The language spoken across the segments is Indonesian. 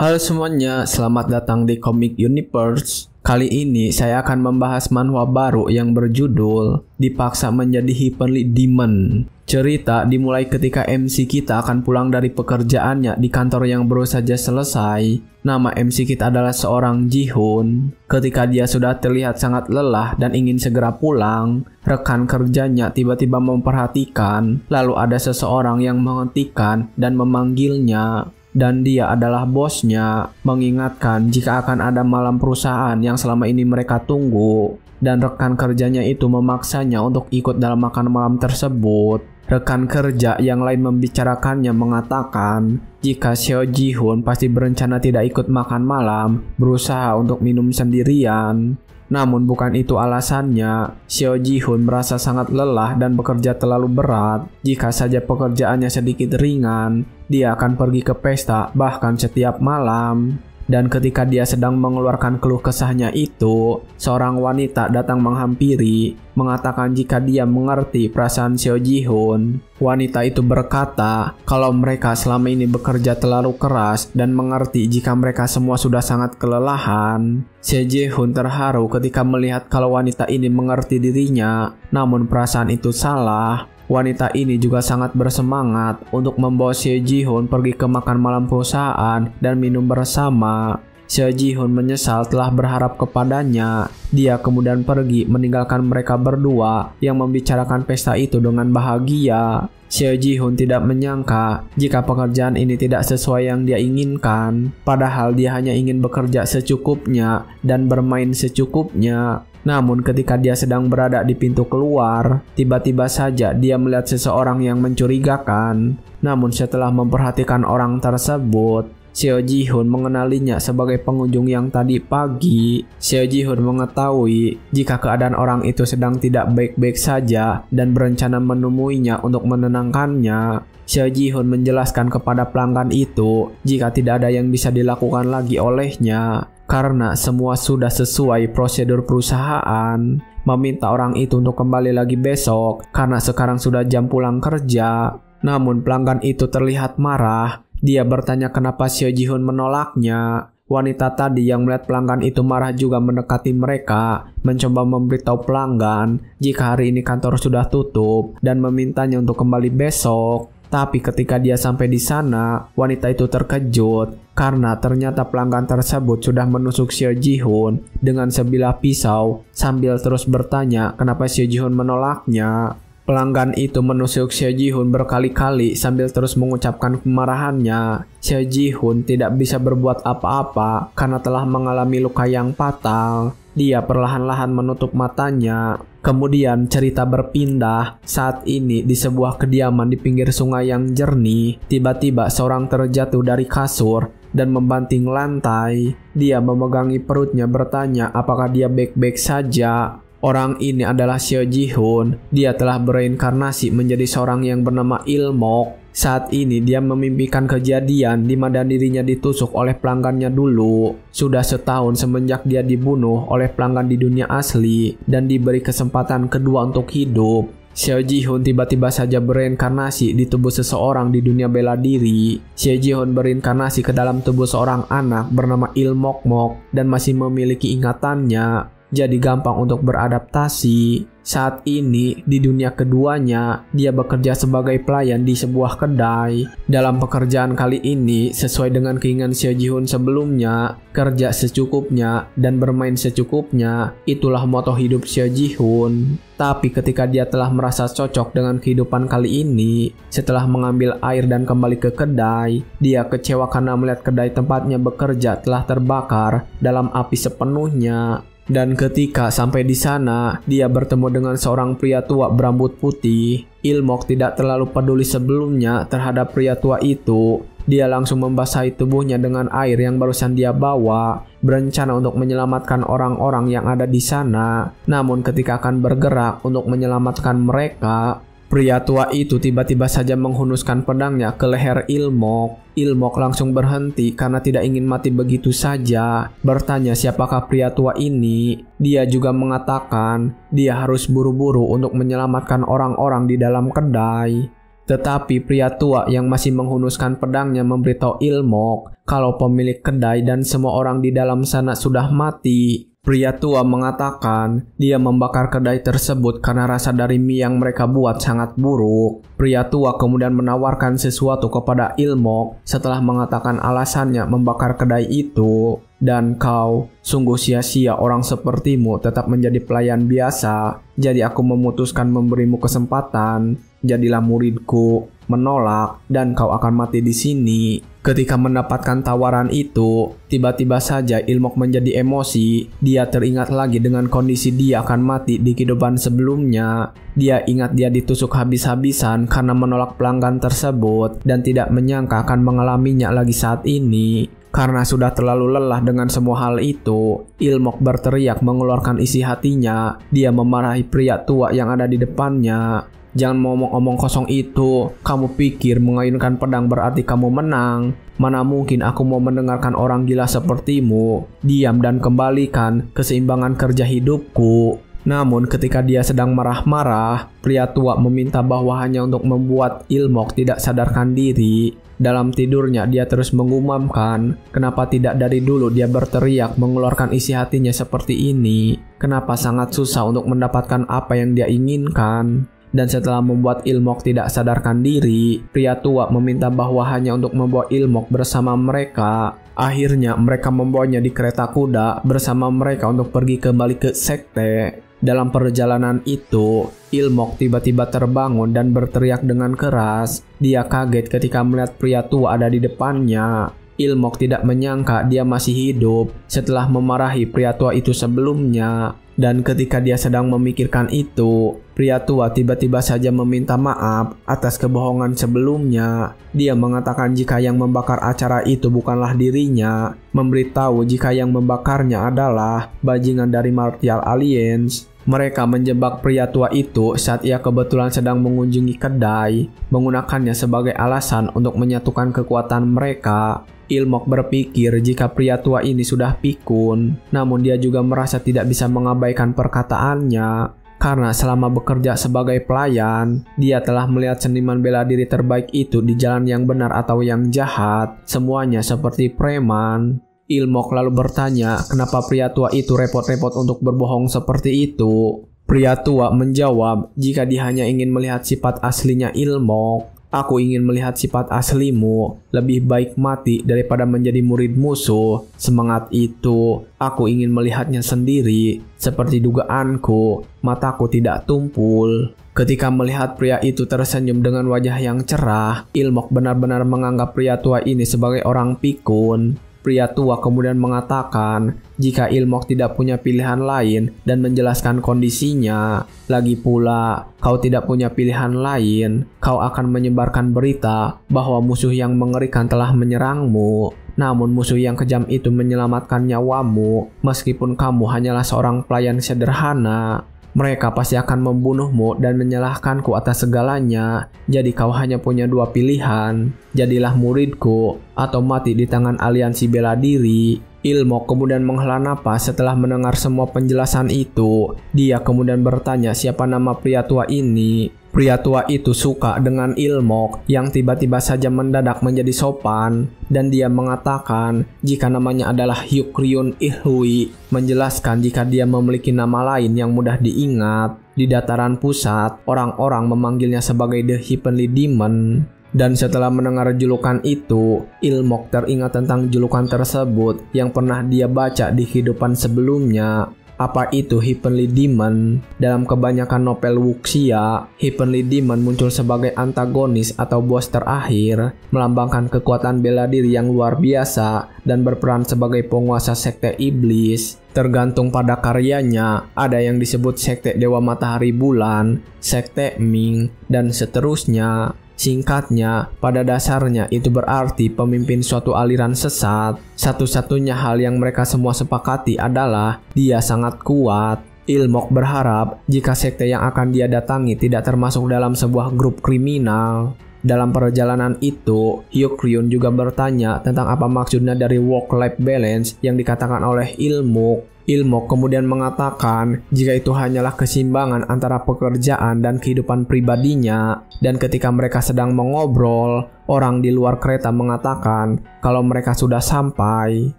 Halo semuanya, selamat datang di Comic Universe. Kali ini saya akan membahas manhwa baru yang berjudul Dipaksa Menjadi Heavenly Demon. Cerita dimulai ketika MC kita akan pulang dari pekerjaannya di kantor yang baru saja selesai. Nama MC kita adalah seorang Ji-hoon. Ketika dia sudah terlihat sangat lelah dan ingin segera pulang, rekan kerjanya tiba-tiba memperhatikan, lalu ada seseorang yang menghentikan dan memanggilnya. Dan dia adalah bosnya, mengingatkan jika akan ada malam perusahaan yang selama ini mereka tunggu. Dan rekan kerjanya itu memaksanya untuk ikut dalam makan malam tersebut. Rekan kerja yang lain membicarakannya mengatakan jika Seo Ji-hoon pasti berencana tidak ikut makan malam, berusaha untuk minum sendirian. Namun bukan itu alasannya. Seo Ji-hoon merasa sangat lelah dan bekerja terlalu berat. Jika saja pekerjaannya sedikit ringan, dia akan pergi ke pesta bahkan setiap malam. Dan ketika dia sedang mengeluarkan keluh kesahnya itu, seorang wanita datang menghampiri, mengatakan jika dia mengerti perasaan Seo Ji-hoon. Wanita itu berkata kalau mereka selama ini bekerja terlalu keras dan mengerti jika mereka semua sudah sangat kelelahan. Seo Ji-hoon terharu ketika melihat kalau wanita ini mengerti dirinya, namun perasaan itu salah. Wanita ini juga sangat bersemangat untuk membawa Seo Ji-hoon pergi ke makan malam perusahaan dan minum bersama. Seo Ji-hoon menyesal telah berharap kepadanya. Dia kemudian pergi meninggalkan mereka berdua yang membicarakan pesta itu dengan bahagia. Seo Ji-hoon tidak menyangka jika pekerjaan ini tidak sesuai yang dia inginkan. Padahal dia hanya ingin bekerja secukupnya dan bermain secukupnya. Namun ketika dia sedang berada di pintu keluar, tiba-tiba saja dia melihat seseorang yang mencurigakan. Namun setelah memperhatikan orang tersebut, Seo Ji-hoon mengenalinya sebagai pengunjung yang tadi pagi. Seo Ji-hoon mengetahui jika keadaan orang itu sedang tidak baik-baik saja dan berencana menemuinya untuk menenangkannya. Seo Ji-hoon menjelaskan kepada pelanggan itu jika tidak ada yang bisa dilakukan lagi olehnya karena semua sudah sesuai prosedur perusahaan. Meminta orang itu untuk kembali lagi besok karena sekarang sudah jam pulang kerja. Namun pelanggan itu terlihat marah. Dia bertanya kenapa Seo Ji-hoon menolaknya. Wanita tadi yang melihat pelanggan itu marah juga mendekati mereka, mencoba memberitahu pelanggan jika hari ini kantor sudah tutup dan memintanya untuk kembali besok. Tapi ketika dia sampai di sana, wanita itu terkejut karena ternyata pelanggan tersebut sudah menusuk Seo Ji-hoon dengan sebilah pisau sambil terus bertanya kenapa Seo Ji-hoon menolaknya. Pelanggan itu menusuk Seo Ji-hoon berkali-kali sambil terus mengucapkan kemarahannya. Seo Ji-hoon tidak bisa berbuat apa-apa karena telah mengalami luka yang fatal. Dia perlahan-lahan menutup matanya. Kemudian cerita berpindah. Saat ini di sebuah kediaman di pinggir sungai yang jernih, tiba-tiba seorang terjatuh dari kasur dan membanting lantai. Dia memegangi perutnya bertanya apakah dia baik-baik saja. Orang ini adalah Seo Ji-hoon. Dia telah bereinkarnasi menjadi seorang yang bernama Ilmok. Saat ini dia memimpikan kejadian di mana dirinya ditusuk oleh pelanggannya dulu. Sudah setahun semenjak dia dibunuh oleh pelanggan di dunia asli dan diberi kesempatan kedua untuk hidup. Seo Ji-hoon tiba-tiba saja bereinkarnasi di tubuh seseorang di dunia bela diri. Seo Ji-hoon bereinkarnasi ke dalam tubuh seorang anak bernama Ilmok-mok dan masih memiliki ingatannya. Jadi gampang untuk beradaptasi. Saat ini di dunia keduanya, dia bekerja sebagai pelayan di sebuah kedai. Dalam pekerjaan kali ini, sesuai dengan keinginan Seo Ji-hoon sebelumnya, kerja secukupnya dan bermain secukupnya, itulah moto hidup Seo Ji-hoon. Tapi ketika dia telah merasa cocok dengan kehidupan kali ini, setelah mengambil air dan kembali ke kedai, dia kecewa karena melihat kedai tempatnya bekerja telah terbakar dalam api sepenuhnya. Dan ketika sampai di sana, dia bertemu dengan seorang pria tua berambut putih. Ilmok tidak terlalu peduli sebelumnya terhadap pria tua itu. Dia langsung membasahi tubuhnya dengan air yang barusan dia bawa, berencana untuk menyelamatkan orang-orang yang ada di sana. Namun ketika akan bergerak untuk menyelamatkan mereka, pria tua itu tiba-tiba saja menghunuskan pedangnya ke leher Ilmok. Ilmok langsung berhenti karena tidak ingin mati begitu saja. Bertanya siapakah pria tua ini. Dia juga mengatakan dia harus buru-buru untuk menyelamatkan orang-orang di dalam kedai. Tetapi pria tua yang masih menghunuskan pedangnya memberitahu Ilmok kalau pemilik kedai dan semua orang di dalam sana sudah mati. Pria tua mengatakan dia membakar kedai tersebut karena rasa dari mie yang mereka buat sangat buruk. Pria tua kemudian menawarkan sesuatu kepada Ilmok setelah mengatakan alasannya membakar kedai itu. Dan kau, sungguh sia-sia orang sepertimu tetap menjadi pelayan biasa. Jadi aku memutuskan memberimu kesempatan. Jadilah muridku. Menolak dan kau akan mati di sini. Ketika mendapatkan tawaran itu, tiba-tiba saja Ilmok menjadi emosi. Dia teringat lagi dengan kondisi dia akan mati di kehidupan sebelumnya. Dia ingat dia ditusuk habis-habisan karena menolak pelanggan tersebut dan tidak menyangka akan mengalaminya lagi saat ini. Karena sudah terlalu lelah dengan semua hal itu, Ilmok berteriak mengeluarkan isi hatinya. Dia memarahi pria tua yang ada di depannya. Jangan ngomong-ngomong kosong itu. Kamu pikir mengayunkan pedang berarti kamu menang? Mana mungkin aku mau mendengarkan orang gila sepertimu. Diam dan kembalikan keseimbangan kerja hidupku. Namun ketika dia sedang marah-marah, pria tua meminta bahwa hanya untuk membuat Ilmok tidak sadarkan diri. Dalam tidurnya dia terus mengumamkan, kenapa tidak dari dulu dia berteriak mengeluarkan isi hatinya seperti ini? Kenapa sangat susah untuk mendapatkan apa yang dia inginkan? Dan setelah membuat Ilmok tidak sadarkan diri, pria tua meminta bahwa hanya untuk membawa Ilmok bersama mereka. Akhirnya mereka membawanya di kereta kuda bersama mereka untuk pergi kembali ke sekte. Dalam perjalanan itu, Ilmok tiba-tiba terbangun dan berteriak dengan keras. Dia kaget ketika melihat pria tua ada di depannya. Ilmok tidak menyangka dia masih hidup setelah memarahi pria tua itu sebelumnya. Dan ketika dia sedang memikirkan itu, pria tua tiba-tiba saja meminta maaf atas kebohongan sebelumnya. Dia mengatakan jika yang membakar acara itu bukanlah dirinya, memberitahu jika yang membakarnya adalah bajingan dari Martial Alliance. Mereka menjebak pria tua itu saat ia kebetulan sedang mengunjungi kedai, menggunakannya sebagai alasan untuk menyatukan kekuatan mereka. Ilmok berpikir jika pria tua ini sudah pikun, namun dia juga merasa tidak bisa mengabaikan perkataannya. Karena selama bekerja sebagai pelayan, dia telah melihat seniman bela diri terbaik itu di jalan yang benar atau yang jahat, semuanya seperti preman. Ilmok lalu bertanya kenapa pria tua itu repot-repot untuk berbohong seperti itu. Pria tua menjawab jika dia hanya ingin melihat sifat aslinya Ilmok. Aku ingin melihat sifat aslimu, lebih baik mati daripada menjadi murid musuh. Semangat itu, aku ingin melihatnya sendiri. Seperti dugaanku, mataku tidak tumpul. Ketika melihat pria itu tersenyum dengan wajah yang cerah, Ilmok benar-benar menganggap pria tua ini sebagai orang pikun. Pria tua kemudian mengatakan jika Ilmok tidak punya pilihan lain dan menjelaskan kondisinya. Lagi pula, kau tidak punya pilihan lain. Kau akan menyebarkan berita bahwa musuh yang mengerikan telah menyerangmu. Namun musuh yang kejam itu menyelamatkan nyawamu meskipun kamu hanyalah seorang pelayan sederhana. Mereka pasti akan membunuhmu dan menyalahkanku atas segalanya. Jadi kau hanya punya dua pilihan. Jadilah muridku atau mati di tangan aliansi bela diri. Ilmok kemudian menghela napas setelah mendengar semua penjelasan itu. Dia kemudian bertanya siapa nama pria tua ini. Pria tua itu suka dengan Ilmok yang tiba-tiba saja mendadak menjadi sopan, dan dia mengatakan jika namanya adalah Hyuk-ryun Ilhui, menjelaskan jika dia memiliki nama lain yang mudah diingat. Di dataran pusat, orang-orang memanggilnya sebagai The Heavenly Demon. Dan setelah mendengar julukan itu, Ilmok teringat tentang julukan tersebut yang pernah dia baca di kehidupan sebelumnya. Apa itu Heavenly Demon? Dalam kebanyakan novel wuxia, Heavenly Demon muncul sebagai antagonis atau bos terakhir, melambangkan kekuatan bela diri yang luar biasa dan berperan sebagai penguasa sekte iblis. Tergantung pada karyanya, ada yang disebut sekte Dewa Matahari Bulan, sekte Ming, dan seterusnya. Singkatnya, pada dasarnya itu berarti pemimpin suatu aliran sesat. Satu-satunya hal yang mereka semua sepakati adalah dia sangat kuat. Ilmok berharap jika sekte yang akan dia datangi tidak termasuk dalam sebuah grup kriminal. Dalam perjalanan itu, Hyuk-ryun juga bertanya tentang apa maksudnya dari work-life balance yang dikatakan oleh Ilmok. Ilmok kemudian mengatakan jika itu hanyalah keseimbangan antara pekerjaan dan kehidupan pribadinya, dan ketika mereka sedang mengobrol, orang di luar kereta mengatakan kalau mereka sudah sampai.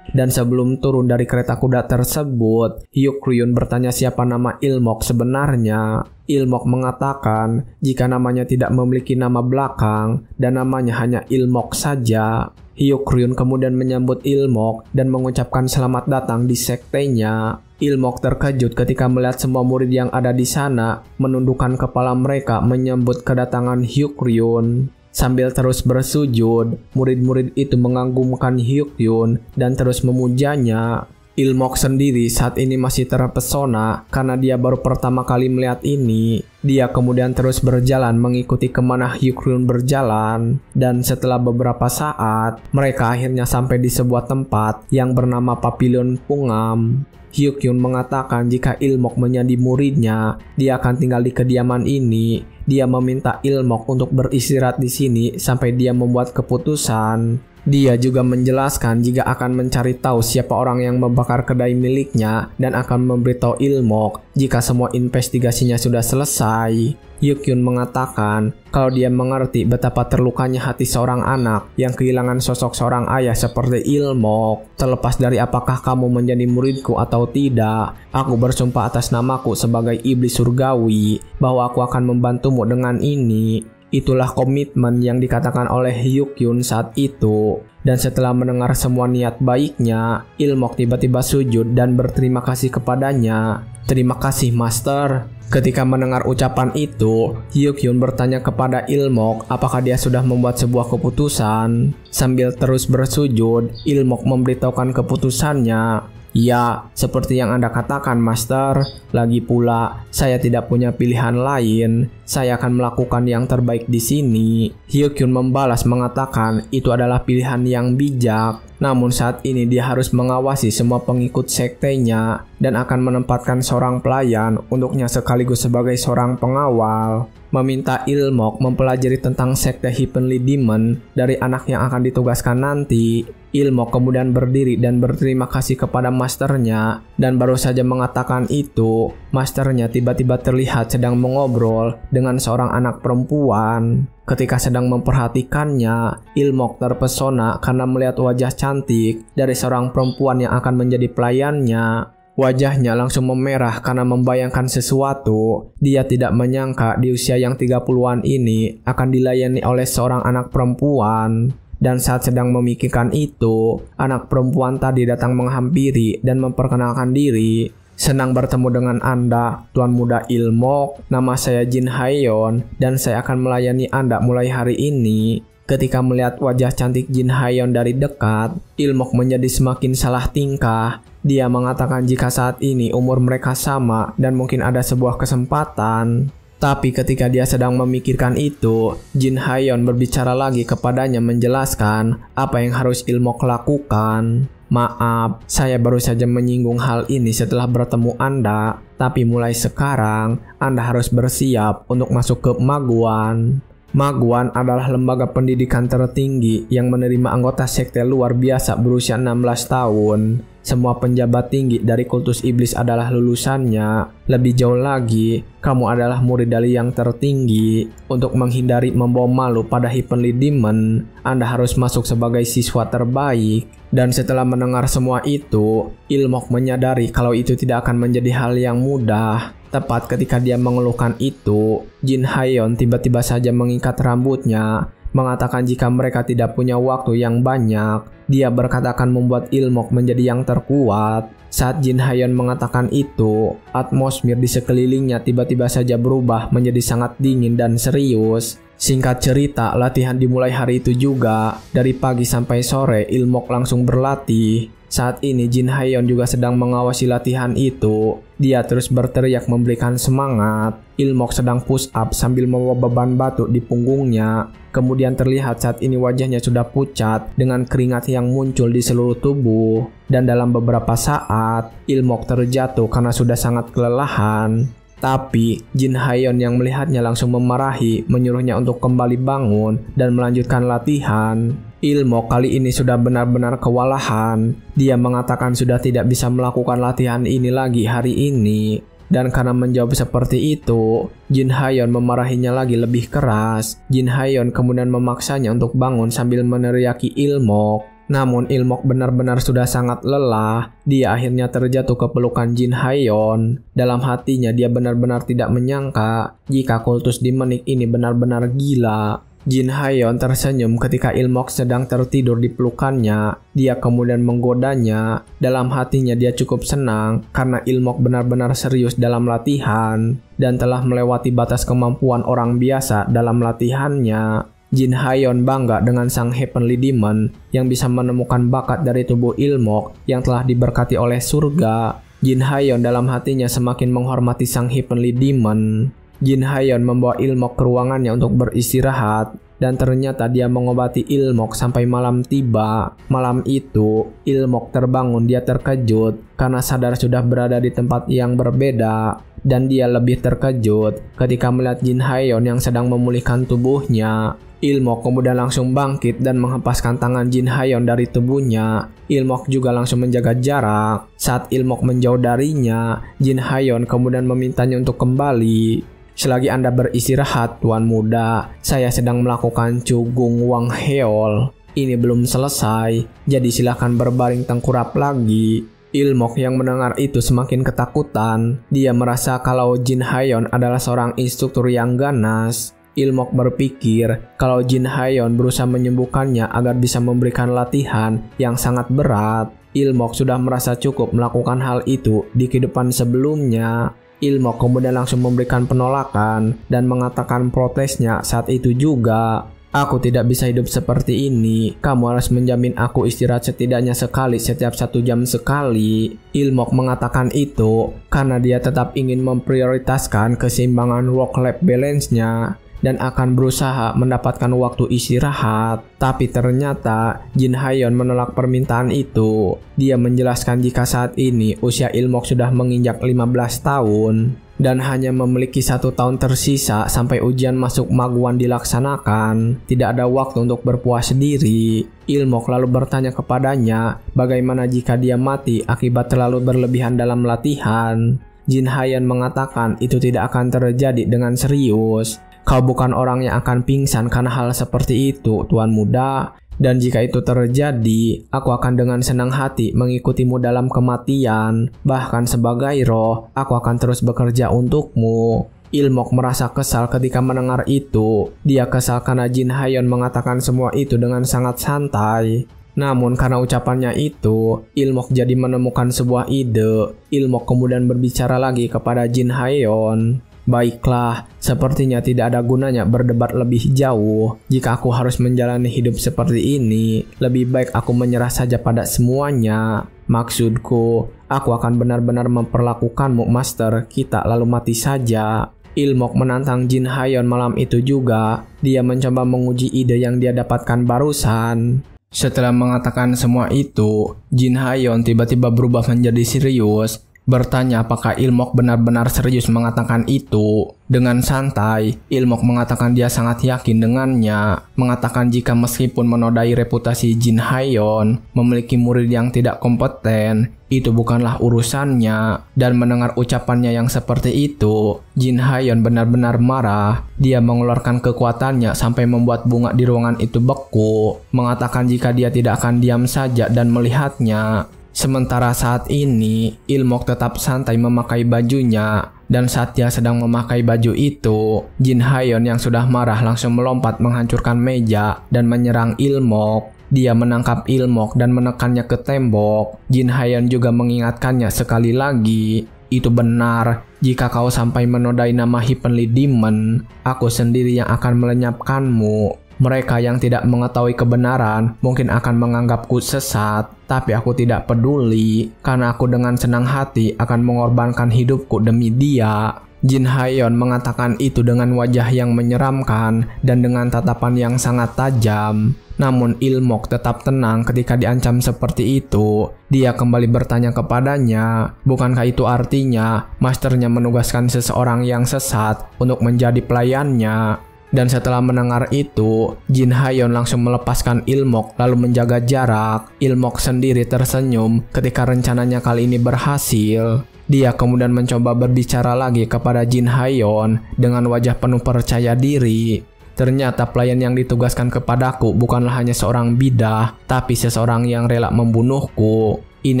Dan sebelum turun dari kereta kuda tersebut, Hyuk-ryun bertanya siapa nama Ilmok sebenarnya. Ilmok mengatakan jika namanya tidak memiliki nama belakang dan namanya hanya Ilmok saja. Hyuk-ryun kemudian menyambut Ilmok dan mengucapkan selamat datang di sektenya. Ilmok terkejut ketika melihat semua murid yang ada di sana menundukkan kepala mereka menyambut kedatangan Hyuk-ryun. Sambil terus bersujud, murid-murid itu mengagumkan Hyuk-ryun dan terus memujanya. Ilmok sendiri saat ini masih terpesona karena dia baru pertama kali melihat ini. Dia kemudian terus berjalan mengikuti kemana Hyuk-ryun berjalan, dan setelah beberapa saat, mereka akhirnya sampai di sebuah tempat yang bernama Pavilion Pungam. Hyuk-ryun mengatakan jika Ilmok menjadi muridnya, dia akan tinggal di kediaman ini. Dia meminta Ilmok untuk beristirahat di sini sampai dia membuat keputusan. Dia juga menjelaskan jika akan mencari tahu siapa orang yang membakar kedai miliknya dan akan memberitahu Ilmok jika semua investigasinya sudah selesai. Hyuk-ryun mengatakan kalau dia mengerti betapa terlukanya hati seorang anak yang kehilangan sosok seorang ayah seperti Ilmok. Terlepas dari apakah kamu menjadi muridku atau tidak, aku bersumpah atas namaku sebagai iblis surgawi bahwa aku akan membantumu dengan ini. Itulah komitmen yang dikatakan oleh Hyuk-ryun saat itu. Dan setelah mendengar semua niat baiknya, Ilmok tiba-tiba sujud dan berterima kasih kepadanya. Terima kasih, Master. Ketika mendengar ucapan itu, Hyuk-ryun bertanya kepada Ilmok apakah dia sudah membuat sebuah keputusan. Sambil terus bersujud, Ilmok memberitahukan keputusannya. Ya, seperti yang Anda katakan, Master. Lagi pula, saya tidak punya pilihan lain. Saya akan melakukan yang terbaik di sini. Hyuk-ryun membalas mengatakan itu adalah pilihan yang bijak. Namun saat ini dia harus mengawasi semua pengikut sektenya dan akan menempatkan seorang pelayan untuknya sekaligus sebagai seorang pengawal. Meminta Ilmok mempelajari tentang sekte Heavenly Demon dari anak yang akan ditugaskan nanti. Ilmok kemudian berdiri dan berterima kasih kepada masternya, dan baru saja mengatakan itu, masternya tiba-tiba terlihat sedang mengobrol dengan seorang anak perempuan. Ketika sedang memperhatikannya, Ilmok terpesona karena melihat wajah cantik dari seorang perempuan yang akan menjadi pelayannya. Wajahnya langsung memerah karena membayangkan sesuatu. Dia tidak menyangka di usia yang 30-an ini akan dilayani oleh seorang anak perempuan. Dan saat sedang memikirkan itu, anak perempuan tadi datang menghampiri dan memperkenalkan diri. Senang bertemu dengan Anda, Tuan Muda Ilmok. Nama saya Jin Haeyeon dan saya akan melayani Anda mulai hari ini. Ketika melihat wajah cantik Jin Haeyeon dari dekat, Ilmok menjadi semakin salah tingkah. Dia mengatakan jika saat ini umur mereka sama dan mungkin ada sebuah kesempatan. Tapi ketika dia sedang memikirkan itu, Jin Haeyeon berbicara lagi kepadanya menjelaskan apa yang harus Ilmok lakukan. Maaf, saya baru saja menyinggung hal ini setelah bertemu Anda, tapi mulai sekarang Anda harus bersiap untuk masuk ke Maguan. Maguan adalah lembaga pendidikan tertinggi yang menerima anggota sekte luar biasa berusia 16 tahun. Semua penjabat tinggi dari kultus iblis adalah lulusannya. Lebih jauh lagi, kamu adalah murid dari yang tertinggi. Untuk menghindari membawa malu pada Heavenly Demon, Anda harus masuk sebagai siswa terbaik. Dan setelah mendengar semua itu, Ilmok menyadari kalau itu tidak akan menjadi hal yang mudah. Tepat ketika dia mengeluhkan itu, Jin Haeyeon tiba-tiba saja mengikat rambutnya, mengatakan jika mereka tidak punya waktu yang banyak. Dia berkata akan membuat Ilmok menjadi yang terkuat. Saat Jin Haeyeon mengatakan itu, atmosfer di sekelilingnya tiba-tiba saja berubah menjadi sangat dingin dan serius. Singkat cerita, latihan dimulai hari itu juga. Dari pagi sampai sore, Ilmok langsung berlatih. Saat ini Jin Haeyeon juga sedang mengawasi latihan itu. Dia terus berteriak memberikan semangat. Ilmok sedang push up sambil membawa beban batu di punggungnya. Kemudian terlihat saat ini wajahnya sudah pucat dengan keringat yang muncul di seluruh tubuh. Dan dalam beberapa saat, Ilmok terjatuh karena sudah sangat kelelahan. Tapi Jin Haeyeon yang melihatnya langsung memarahi, menyuruhnya untuk kembali bangun dan melanjutkan latihan. Ilmok kali ini sudah benar-benar kewalahan. Dia mengatakan sudah tidak bisa melakukan latihan ini lagi hari ini. Dan karena menjawab seperti itu, Jin Haeyeon memarahinya lagi lebih keras. Jin Haeyeon kemudian memaksanya untuk bangun sambil meneriaki Ilmok. Namun Ilmok benar-benar sudah sangat lelah. Dia akhirnya terjatuh ke pelukan Jin Haeyeon. Dalam hatinya dia benar-benar tidak menyangka jika kultus Demonik ini benar-benar gila. Jin Haeyeon tersenyum ketika Ilmok sedang tertidur di pelukannya. Dia kemudian menggodanya. Dalam hatinya dia cukup senang karena Ilmok benar-benar serius dalam latihan dan telah melewati batas kemampuan orang biasa dalam latihannya. Jin Haeyeon bangga dengan sang Heavenly Demon yang bisa menemukan bakat dari tubuh Ilmok yang telah diberkati oleh surga. Jin Haeyeon dalam hatinya semakin menghormati sang Heavenly Demon. Jin Haeyeon membawa Ilmok ke ruangannya untuk beristirahat dan ternyata dia mengobati Ilmok sampai malam tiba. Malam itu, Ilmok terbangun. Dia terkejut karena sadar sudah berada di tempat yang berbeda dan dia lebih terkejut ketika melihat Jin Haeyeon yang sedang memulihkan tubuhnya. Ilmok kemudian langsung bangkit dan menghempaskan tangan Jin Haeyeon dari tubuhnya. Ilmok juga langsung menjaga jarak. Saat Ilmok menjauh darinya, Jin Haeyeon kemudian memintanya untuk kembali. Selagi Anda beristirahat, Tuan Muda, saya sedang melakukan Cugung Wang Heol. Ini belum selesai, jadi silakan berbaring tengkurap lagi. Ilmok yang mendengar itu semakin ketakutan. Dia merasa kalau Jin Haeyeon adalah seorang instruktur yang ganas. Ilmok berpikir kalau Jin Haeyeon berusaha menyembuhkannya agar bisa memberikan latihan yang sangat berat. Ilmok sudah merasa cukup melakukan hal itu di kehidupan sebelumnya. Ilmok kemudian langsung memberikan penolakan dan mengatakan protesnya saat itu juga. Aku tidak bisa hidup seperti ini. Kamu harus menjamin aku istirahat setidaknya sekali setiap 1 jam sekali. Ilmok mengatakan itu karena dia tetap ingin memprioritaskan keseimbangan work-life balance-nya dan akan berusaha mendapatkan waktu istirahat. Tapi ternyata Jin Haeyeon menolak permintaan itu. Dia menjelaskan jika saat ini usia Ilmok sudah menginjak 15 tahun dan hanya memiliki 1 tahun tersisa sampai ujian masuk Magwan dilaksanakan. Tidak ada waktu untuk berpuas diri. Ilmok lalu bertanya kepadanya bagaimana jika dia mati akibat terlalu berlebihan dalam latihan. Jin Haeyeon mengatakan itu tidak akan terjadi dengan serius. Kau bukan orang yang akan pingsan karena hal seperti itu, Tuan Muda. Dan jika itu terjadi, aku akan dengan senang hati mengikutimu dalam kematian. Bahkan sebagai roh, aku akan terus bekerja untukmu. Ilmok merasa kesal ketika mendengar itu. Dia kesal karena Jin Haeyeon mengatakan semua itu dengan sangat santai. Namun karena ucapannya itu, Ilmok jadi menemukan sebuah ide. Ilmok kemudian berbicara lagi kepada Jin Haeyeon. Baiklah, sepertinya tidak ada gunanya berdebat lebih jauh. Jika aku harus menjalani hidup seperti ini, lebih baik aku menyerah saja pada semuanya. Maksudku, aku akan benar-benar memperlakukanmu, Master. Kita lalu mati saja. Ilmok menantang Jin Haeyeon malam itu juga. Dia mencoba menguji ide yang dia dapatkan barusan. Setelah mengatakan semua itu, Jin Haeyeon tiba-tiba berubah menjadi serius. Bertanya apakah Ilmok benar-benar serius mengatakan itu. Dengan santai, Ilmok mengatakan dia sangat yakin dengannya. Mengatakan jika meskipun menodai reputasi Jin Haeyeon, memiliki murid yang tidak kompeten, itu bukanlah urusannya. Dan mendengar ucapannya yang seperti itu, Jin Haeyeon benar-benar marah. Dia mengeluarkan kekuatannya sampai membuat bunga di ruangan itu beku. Mengatakan jika dia tidak akan diam saja dan melihatnya. Sementara saat ini, Ilmok tetap santai memakai bajunya. Dan saat dia sedang memakai baju itu, Jin Haeyeon yang sudah marah langsung melompat menghancurkan meja dan menyerang Ilmok. Dia menangkap Ilmok dan menekannya ke tembok. Jin Haeyeon juga mengingatkannya sekali lagi. Itu benar, jika kau sampai menodai nama Heavenly Demon, aku sendiri yang akan melenyapkanmu. Mereka yang tidak mengetahui kebenaran mungkin akan menganggapku sesat, tapi aku tidak peduli karena aku dengan senang hati akan mengorbankan hidupku demi dia. Jin Haeyeon mengatakan itu dengan wajah yang menyeramkan dan dengan tatapan yang sangat tajam. Namun Il-mok tetap tenang ketika diancam seperti itu. Dia kembali bertanya kepadanya, bukankah itu artinya masternya menugaskan seseorang yang sesat untuk menjadi pelayannya? Dan setelah mendengar itu, Jin Haeyeon langsung melepaskan Il-mok lalu menjaga jarak. Il-mok sendiri tersenyum ketika rencananya kali ini berhasil. Dia kemudian mencoba berbicara lagi kepada Jin Haeyeon dengan wajah penuh percaya diri. Ternyata pelayan yang ditugaskan kepadaku bukanlah hanya seorang bidah, tapi seseorang yang rela membunuhku. Ini